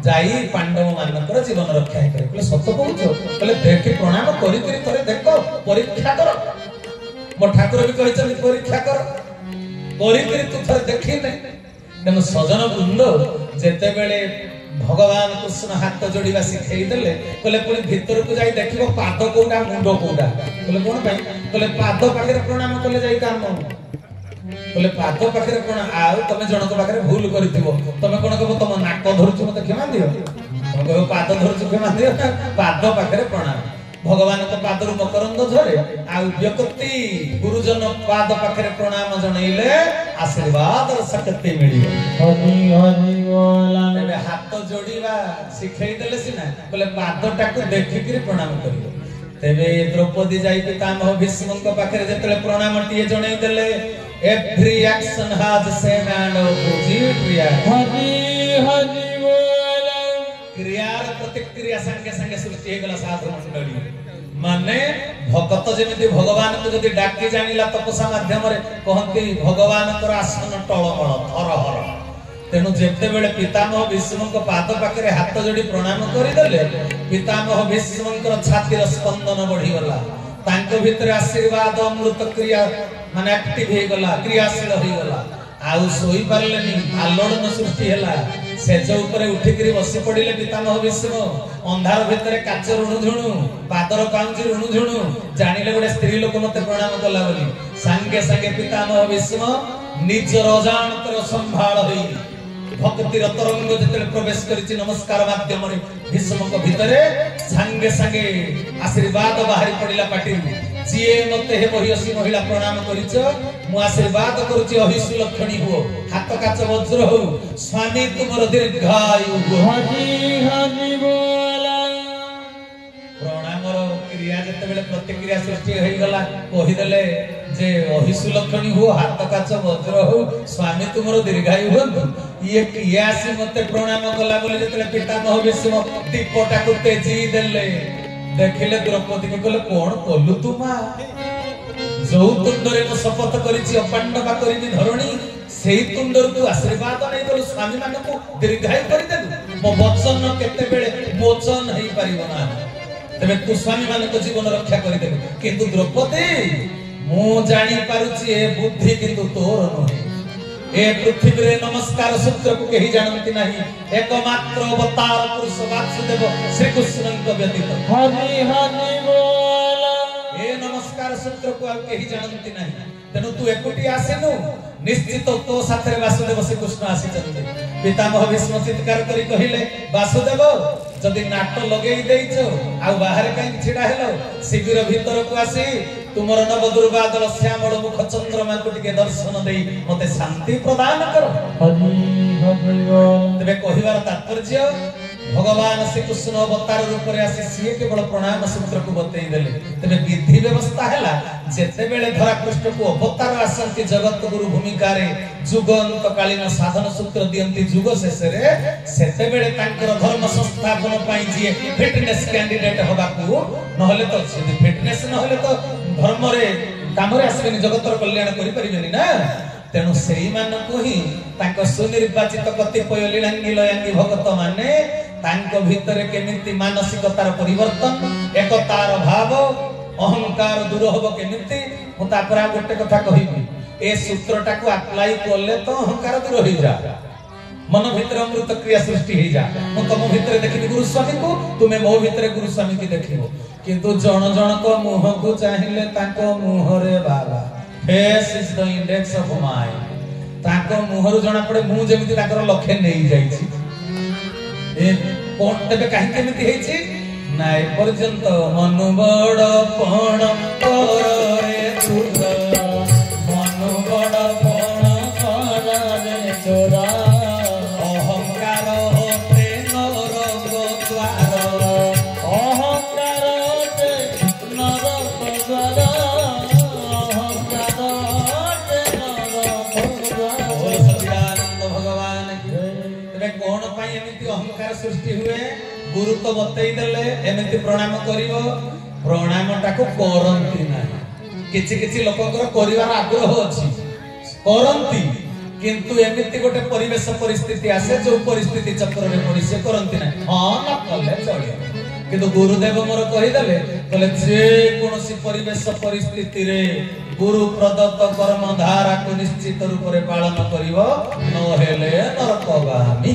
जाई पांडव मानकर जीवन रक्षा हे करे कहले सत्य कहूछो कहले देखि प्रणाम करी करी थरे देखो परीक्षा कर मो ठाकुर भी कहिछन परीक्षा कर करी करी तू थरे देखि नै तेनु सजन वृंद जेते बेले भगवान कृष्ण हाथ जोड़ीबा सिखै देले कहले पुणी भीतर को जाई देखिबो पाद कोडा मुंडो कोडा कहले कोन भाई कहले पाद पाखरे प्रणाम कले जाई काम कहले पाद पाखरे प्रणाम आउ तमे जणक पाखरे भूल करिथिबो तमे कोन कहबो तम नाक धरछु मते क्षमा दियो तमे कहबो पाद धरछु क्षमा दियो पाद पाखरे प्रणाम भगवान को पादरु मकरंद झरे आ व्यक्ति गुरुजन पाद पाखरे प्रणाम जणैले आशीर्वाद शक्ति मिलियो हरि हरि बोला तेबे हाथ जोड़ीबा सिखै देले सिना कहले पादटा को देखिकरी प्रणाम करियो तेबे द्रौपदी जाई पितामह भीष्म को पाखरे जेतले प्रणाम टिए जणै देले every action has same and opposite reaction Hari Hari बोल क्रियार प्रतिक्रिया संगे संगे सृष्टि हे गला साधु मंडली माने भगत जेमिति भगवान को जदि डाकी जानिला तपसा माध्यम रे कहंती भगवान कर आसन टळमळ थरहर तेणु जेते बेले पितामह भीष्म को पाद पाखरे हाथ जोड़ी प्रणाम करिदेले पितामह भीष्म छातीर स्पंदन बढ़ी गला तांको भितर आशीर्वाद अमृत क्रिया माने एक्टिव हे गला क्रियाशील हे गला आउ सोई पारलेनी आलोड़न सृष्टि हैला सेज ऊपर उठिकरी बसी पड़िले पितामह भीष्म अंधार भितर काच ऋणुझुणु पादर पाउंजी ऋणुझुणु जानिले गोटे स्त्री लोक मते प्रणाम कला बोली संगे संगे पितामह भीष्म निजर अजाणतर संभाळ होई भक्तिर तरंग जते प्रवेश करिछि नमस्कार माध्यम रे भीष्म को भितरे संगे संगे आशीर्वाद बाहरी पड़िला पाटी जिए मते हे महिषी महिला प्रणाम करिछ मु आशीर्वाद करूछि अहिसु लक्षणी हो हाथ काच वज्र हो स्वामी तुमर दीर्घायु हो हरि हरि बोल प्रणामर क्रिया जते बेले प्रतिक्रिया सृष्टि होई गला कहि देले जे अहिसु लक्षणी हो हाथ काच वज्र हो स्वामी तुमर दीर्घायु हो ये कियासी मते प्रणाम कला बोले जते पितामह भीष्म दीपटा को तेजी देले देखिले द्रौपदी को कहले कोन कोलु तुमा जो तुंडरे को शपथ करिछि अपांडवा करिबि धरणी सेही तुंडर तू आशीर्वाद नै बोल स्वामी मान को दीर्घायु करि देलु मो वचन केते बेले मोचन हेई परिबो ना तबे तू स्वामी मान को जीवन रक्षा करि देलु किंतु द्रौपदी मु जानि पारुछि ए बुद्धि किंतु तोर नहे ए पृथ्वी रे नमस्कार सूत्र को केही जानती नहीं एकमात्र अवतार पुरुष वासुदेव श्री कृष्ण को व्यतीत हरि हरि बोल ए नमस्कार सूत्र को केही जानती नहीं तेनु तू एकुटी आसेनु निश्चित तो साथे वासुदेव श्री कृष्ण आसी चलते पितामह भीष्म चित्कार करी कहिले वासुदेव जदि नाट लगेई देइछो आ बाहर काई छिडा हेलो शिविर भीतर को आसी तुमर नव दुर्बादल श्यामल मुख चंद्रमा को टिके दर्शन देई मते शांति प्रदान करो हरि हरि बोल तबे कहिवार तात्पर्य भगवान श्री कृष्ण अवतार रूप रे आसी सिए केवल प्रणाम सूत्र को बतई देले तबे विधि व्यवस्था हैला जेते बेले धरा कृष्ण को अवतार आसंती जगत गुरु भूमिका रे जुगंत कालीन साधन सूत्र दियंती जुग शेष रे सेते बेले तांकर धर्म संस्थापन पई जिए फिटनेस कैंडिडेट होबा को नहले तो फिटनेस नहले तो धर्म रे काम रे आसबेनी जगतर कल्याण करि परिबेनी ना तेणु सेई मानको ही तांको सुनिर्वाचित कतिपय लीलांगी लयांगी भक्त माने तांको भितरे केमिति मानसिकतार परिवर्तन एकतार भाव अहंकार दूर होबो केमिति मु तापर गोटे कथा कहिबी ए सूत्रटा को अप्लाई करले तो अहंकार दूर होई जा मन भितर अमृत क्रिया सृष्टि होई जा मु तुम भितर देखि गुरु स्वामी को तुमे मो भितर गुरु स्वामी की देखिबो किंतु जण जण को मुह को चाहिले तांको मुह रे बाबा face is the index of mind ताको मुहरु जणा पड़े मु जेमिति ताकर लक्ष्य नेई जाईछि ए कोन तबे काहे केमिति हेछि नाय पर्यंत मनु बड़ पण कर रे तुरा मनु बड़ पण कर रे चोरा अहंकार होते नरक द्वार अहंकार होते नरक द्वार अहंकार सृष्टि हुए गुरु तो बतई देले एमिति प्रणाम करिवो प्रणामटा को करंती नाही किछि किछि लोककर करिवार आग्रह अछि करंती किंतु एमिति गोटे परिवेश परिस्थिति आसे जो परिस्थिति चक्र रे पड़ी से करंती नाही हां न कले चले किंतु गुरुदेव मोर कहि देले कले जे कोनोसी परिवेश परिस्थिति रे गुरु प्रदत्त कर्म धारा को निश्चित रूप रे पालन करिवो न हेले नरकगामी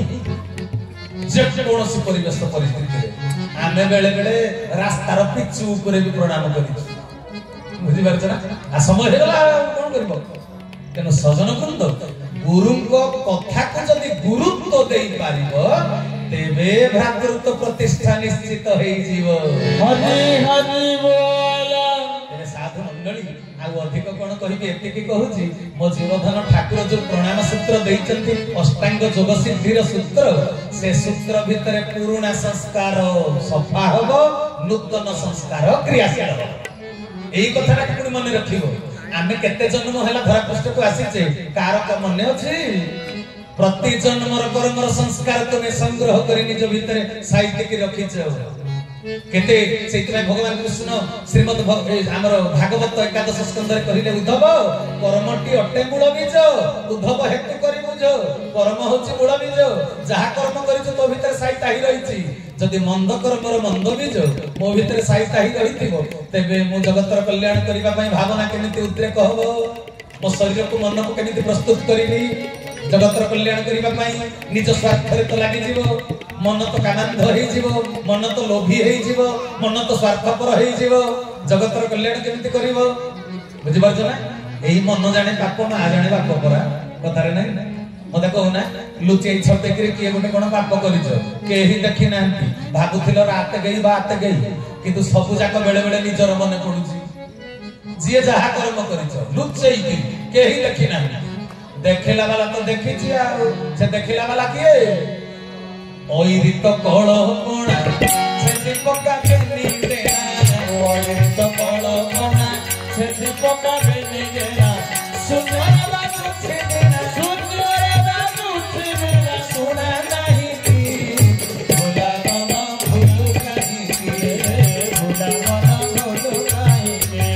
जे कोनोसी परिवेश परिस्थिति रे आमे बेले बेले रास्तार पिचु ऊपर भी प्रणाम करिछु बुझि पारछ ना आ समय हेला कोन करबो तेनो सजन कुंद गुरुको कथा को जदि गुरुत्व देई पारिबो तेबे भ्रातृत्व प्रतिष्ठा निश्चित होई जीव हरि हरि बोल तेरे साधु मंडली आ अधिक कोन कहिबे एतिकी कहूची मो जीवधन ठाकुर जो प्रणाम सूत्र दैचंती अष्टांग योग सिद्धिर सूत्र से सूत्र भितरे पुरुणा संस्कार सफा हबो नूतन संस्कार क्रियाशील हबो एई कथाटा पुणी मन रखिबो आमे केते जन्म हैला धरा पृष्ठ को आसी छे कार का मन अछि प्रति जन्मर कर्मर संस्कार तुमे संग्रह करी निज भितर साहित्य की रखिछ केते सेति भगवान कृष्ण श्रीमद हमर भागवत एकादश स्कंदरे कहिले उद्धव कर्मटी अटे मूल बीज उद्धव हेतु करी बुझ कर्म होछि मूल बीज जहा कर्म करिछ तो भितर साहित्य ही रहिछि जदि मंद कर्मर मंद बीज मो भितर साहित्य ही रहिथिबो तेबे मो जगतर कल्याण करिबा पई भावना केमिति उद्रेक हबो मो शरीर को मन को केमिति प्रस्तुत करिबी जगतर कल्याण करिबा पई निज स्वार्थ रे तो लागि जीवो मन तो कामांध हेई जीवो मन तो लोभी हेई जीवो मन तो स्वार्थपर हेई जीवो जगतर कल्याण केमिति करिवो बुझि पाछो ना एई मन जाने पाप मा जाने पाप परा कथा रे नै मते कहूना लुचेई छपेकरी किए गोटे कोन पाप करिछो केही देखि नांती भाबुथिलो रात गई किंतु सबु जाक बेले बेले निजर मने पडुची जिए जहा कर्म करिछो लुचेई कि केही देखि नांती देखिला वाला तो देखिछि आ से देखिला वाला किए ओइरी तो कळ कोणा से पक्का बेनी देना ओइरी तो कळ कोणा से पक्का बेनी देना सुंदर बात छे देना सुंदर बात छे देना सुना नहीं की भोला मामा भूलू कहीं की भोला मामा भूलू कहीं के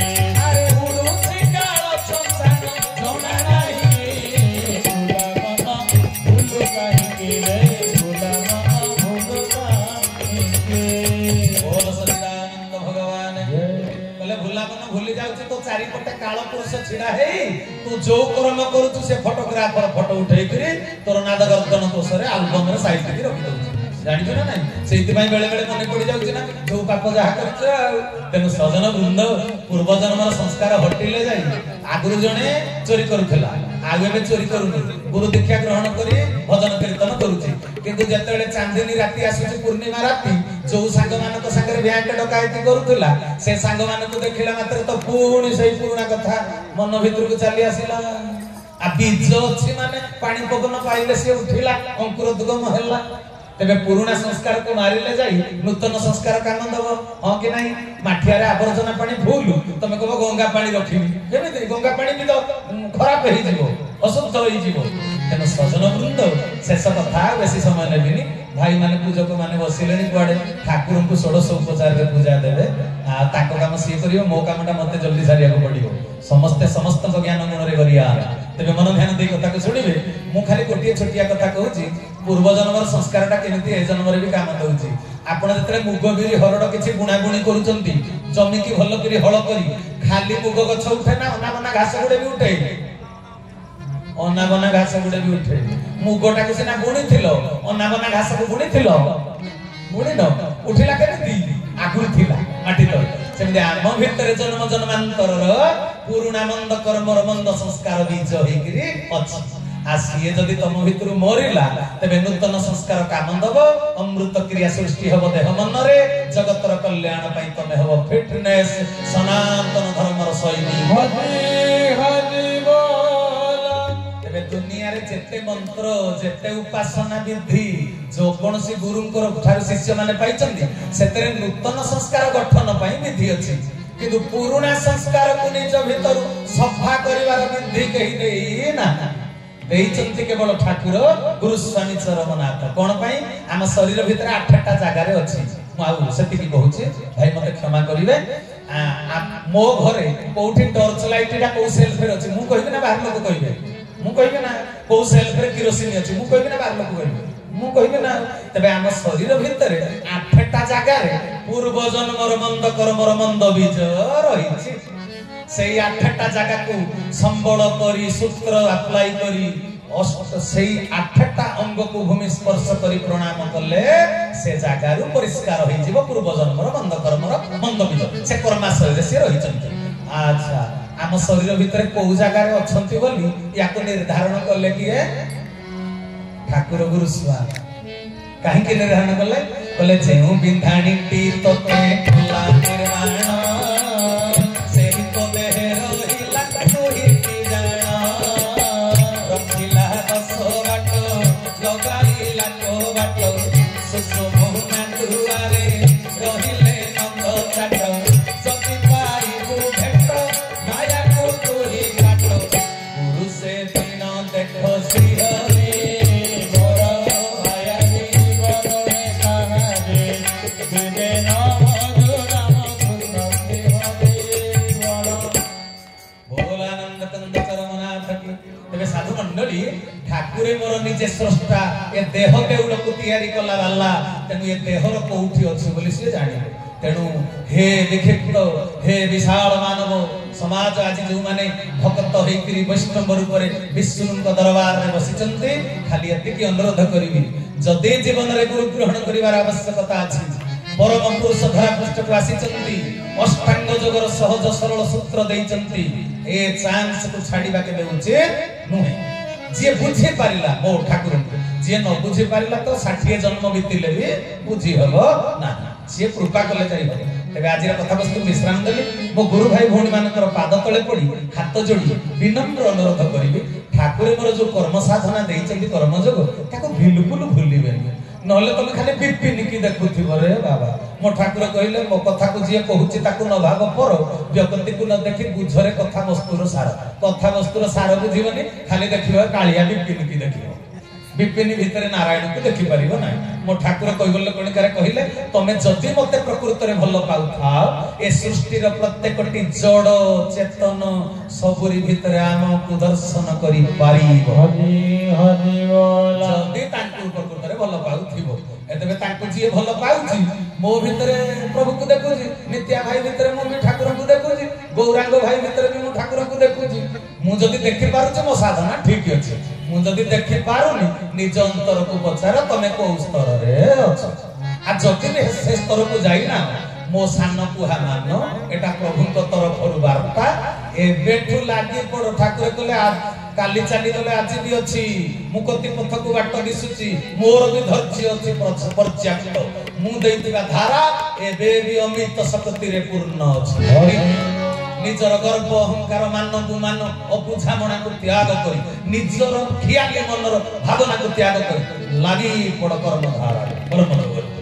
अरे उड़ू से कालो संसार जोना नहीं भोला मामा भूलू कहीं के भोला मामा भूलू कहीं के बोल सच्चिदानंद भगवान बोले भूला मन भूली जाउछ तो चारि पटे कालो पुरुष छिड़ा हे तू जो कर्म करू से फोटोग्राफर फोटो उठै करी तोर नाद गर्दन दोषरे एल्बम रे साइड की रखि दउछ जानि ना नहीं सेति पई बेले बेले मने पड़ी जाउछ ना जो पाप जहा करछ तेनु सजन वृंद पूर्व जन्मर संस्कार हटिले जाई आगुरु जणे चोरी करूथला आगे में चोरी करूनी गुरु दीक्षा ग्रहण करी भजन कीर्तन करूची किंतु जतेले चांदनी राती आसुची पूर्णिमा राती जो सांग मानक संगे बैंक डकायती करूथला से सांग मानक देखिला मात्र तो पूर्ण सही पुराना कथा मन भीतर को चली आसिला आ बीज अछि माने पानी पवन पाइले से उठिला अंकुर दुगम हैला तेबे पुराना संस्कार को मारिले जाई नूतन संस्कार काम दबो हां कि नाही माठिया रे आवर्जना पानी फूल तमे कहबो गंगा पानी रखिबी केमिति गंगा पानी भी तो खराब हेई जीवो अशुद्ध होई जीवो तेनो सजन वृंद शेष कथा बेसी समय नेबिनी भाई माने पूजक माने बसिलेनी कुआडे ठाकुर को षोडश उपचार रे पूजा देबे आ ताको काम सी करियो मो कामटा मते जल्दी सारिया को पड़ियो समस्त को ज्ञान गुण रे करिया तेबे मन ध्यान देई कथा को सुनिबे मु खाली गोटिए छोटिया कथा कहूची पूर्व जन्मर संस्कारटा केमिति ए जन्म रे भी काम दउची आपण जतरे मुग बिरी हरड किछि गुणा गुणी करूचंती जमी की भलो करी हळ करी खाली मुग गछ उठे ना अनाबना घास गुडे भी उठे अनाबना घास गुडे भी उठे मुगटा को सिना गुणी थिलो अनाबना घास को गुणी थिलो गुणी न उठिला केमिति आगुर थिला माटी तो सेमदे आम भितर जन्म जन्मांतर पुरुणा मंद कर्मर मंद संस्कार बीज होइकरी अछि आसिए जदि तम भितर मरिला तबे नूतन संस्कार काम दब अमृत क्रिया सृष्टि हब देह मन रे जगतर कल्याण पई तमे हब फिटनेस सनातन धर्मर सैनिक हरि हरि बोल तबे दुनिया रे जेते मंत्र जेते उपासना विधि जो कोनसी गुरुंकर ठार शिष्य माने पाइचंदी सेतरे नूतन संस्कार गठन पई विधि अछि किंतु पुराना संस्कार को निज भितर सफा करिवार विधि कहि देई ना देइचंती केवल ठाकुर गुरु स्वामी चरमनाथ कोन पई हम शरीर भीतर 8टा जागा रे अछि मु सेति की कहूची भाई मते क्षमा करिवे मो घरे कोठी टॉर्च लाइटटा को सेल्फ रे अछि मु कहिबे ना बाहर लोक कहिबे मु कहिबे ना को सेल्फ रे किरोसिन अछि मु कहिबे ना बाहर लोक कहिबे मु कहिबे ना तबे हम शरीर भीतर 8टा जागा रे पूर्व जन्मर मंद कर्मर मंद बीज रहिछि सेई 8टा जागा को संबल करी सूत्र अप्लाई करी सेई 8टा अंग को भूमि स्पर्श करी प्रणाम करले से जागा रु परिष्कार होई जीव पूर्व जन्मर मंद कर्मर मंद बीज से कर्माशय रे से रहि चंती अच्छा हम शरीर भीतर को जागा रे अछंती बोली याको निर्धारण करले कि ठाकुर गुरु स्वामी काहे के निर्धारण करले बोले जेउ बिंधाणी टी तोते खुला निर्माण कली ठाकुरे मोर निजे स्रष्टा ए देह देउल को तैयारी कला वाला तेनु ए देहर कोठी अछि बोली से जानि तेनु हे विक्षिप्त हे विशाल मानव समाज आज जो माने भक्त होइकरी वैष्णव रूप रे विष्णुଙ୍କ दरबार रे बसिचंती खाली एतिकी अनुरोध करिवि जदे जीवन रे गुरु ग्रहण करिवार आवश्यकता अछि परम पुरुष धरा पृष्ठ को आसीचंती अष्टांग योगर सहज सरल सूत्र देइचंती ए चांस को छाडीबा के उचे नुहे जे बुझे पारिला मो ठाकुर जे न बुझे पारिला तो 60 जन्म बीतिले भी बुझी हबो ना से कृपा कले जाई तेबे आज कथा वस्तु विश्राम देली मो गुरु भाई भौणी मानकर पाद तले पड़ी हाथ जोड़ी विनम्र अनुरोध करिवि ठाकुर मोर जो कर्म साधना देइचंती कर्म जोग ताको बिल्कुल भूलिबेनी नहले तुम खाली पिपिन की देखुथिबो रे बाबा मो ठाकुर कहिले मो कथा को जे कहूची ताकू न भाग पर व्यक्ति को न देखि बुझरे कथा वस्तुर सार बुझिबनी खाली देखिबो कालिया पिपिन की देखिबो विपिन भितर नारायण को देखि परिबो ना मो ठाकुर कहिबले कोन करे कहिले तमे जति मते प्रकृति रे भलो पाउथाओ ए सृष्टि रो प्रत्येकटी जड़ चेतन सबुरी भितर आम को दर्शन करि पारिबो हरि हरि बोल जति तांकु प्रकृति रे भलो पाउथिबो एतबे तांकु जी भलो पाउची मो भितर प्रभु को देखुची नित्या भाई भितर मो भी ठाकुर को देखुची गौरांग भाई भितर भी मो ठाकुर को देखुची मु जति देखि पारुचे मो साधना ठीक अछि मु जदि देखि पारुनी निज अंतर को पचार तमे को स्तर रे अछ आ जति भी से स्तर को जाई ना मो सान कुहा मान एटा प्रभुଙ୍କ तरफरु वार्ता एबेठु लागि पड़ ठाकुर कहले काली चली गले आज भी अछि मुक्ति पथ को बाट दिसुची मोर भी धैर्य अछि पर्याप्त मु दैतिबा धारा एबे भी अमित शक्ति रे पूर्ण अछि निजर गर्व अहंकार मान गुमान अबुझामणा को त्याग करी निजर खियाली मनर भावना को त्याग करी लागि पड़ कर्म धारा कर्म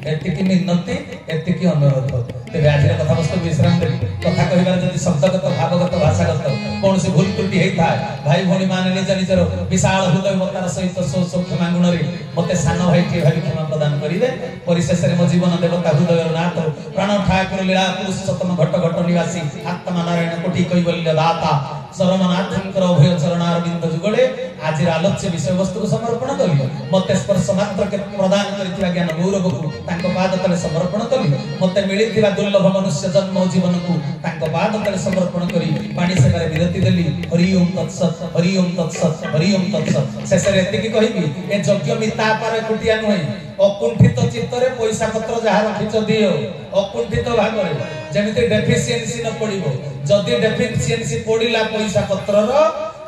एतिकी मिनती एतिकी अनुरोध तेरे आज कथा वस्तु विश्राम दे कथा कहिबार जदि शब्दगत भावगत भाषागत कोन से भूल त्रुटि हेई था भाई भौणी माने निज निजर विशाल हृदय मतार सहित सौख्य मांगुण रे मते सान भाई के भाई क्षमा प्रदान करिवे परिशेष रे मो जीवन देवता हृदय नाथ प्राण ठाकुर लीला पुरुषोत्तम घट घट निवासी आत्मा नारायण कोटि कैवल्य दाता शरणनाथंकर अभय चरणारविंद जुगले आज आलोच्य विषय वस्तु को समर्पण कली मते स्पर्श मात्र के प्रदान करिथिबा ज्ञान गौरव को तांको पाद तले समर्पण कली मते मिलिथिबा दुर्लभ मनुष्य जन्म जीवन को तांको पाद तले समर्पण करी पानी सेवारे विरति देली हरि ओम तत्सत हरि ओम तत्सत हरि ओम तत्सत शेषरे एतिकी कहिबी ए यज्ञ मिता पारे कुटिया नहै अकुंठित चित्तरे पैसा पत्र जहा रखिच दियो अकुंठित भागरे जेमिति डेफिशिएंसी न पड़िबो जदि डेफिशिएंसी पड़िला पैसा पत्रर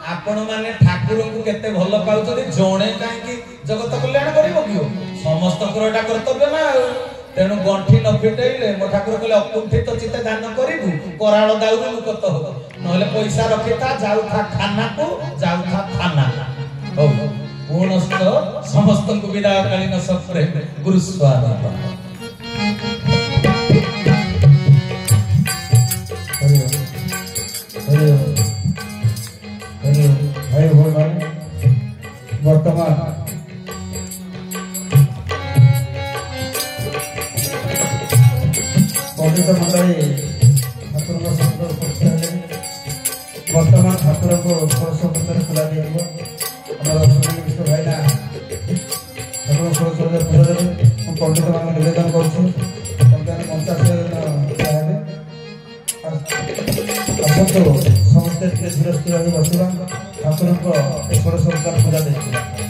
आपण माने ठाकुर को केते भलो पाउछथि जणे काहे कि जगत कल्याण करिवो कियो समस्त करटा कर्तव्य ना तेनु गंठी न फिटेइले मो ठाकुर कहले अकुंठित चित्त दान करिबु कराळ दाउरु मुक्त हो नहले पैसा रखिता जाउथा खाना को जाउथा थाना हो पूर्णस्थ समस्त को विदाय कालीन सत्रे गुरु स्वागत भाई भगवान वर्तमान पंडित मंडली ठाकुर वर्तमान ठाकुर को षोड़श पत्र खुला दिया विश्व भाईना ठाकुर षोड़श पूजा देवे पंडित मान निवेदन करुँ आसतु समस्ते धीर स्थिर हो बसवा ठाकुर को षोड़श उपचार पूजा देखिए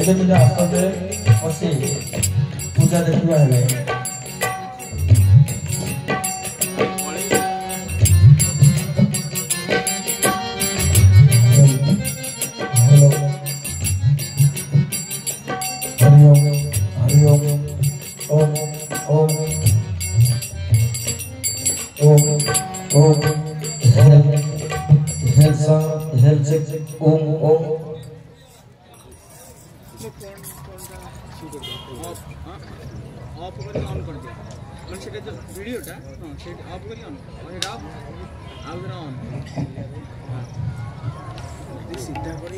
निज निज हस्ते बसी पूजा देखा है hello Hari Om Om Om Om Om health Om Om off कर ऑन कर दिया মানে সেটা যে ভিডিওটা সেটা অফ করে অন এটা অফ আর অন সিধা করে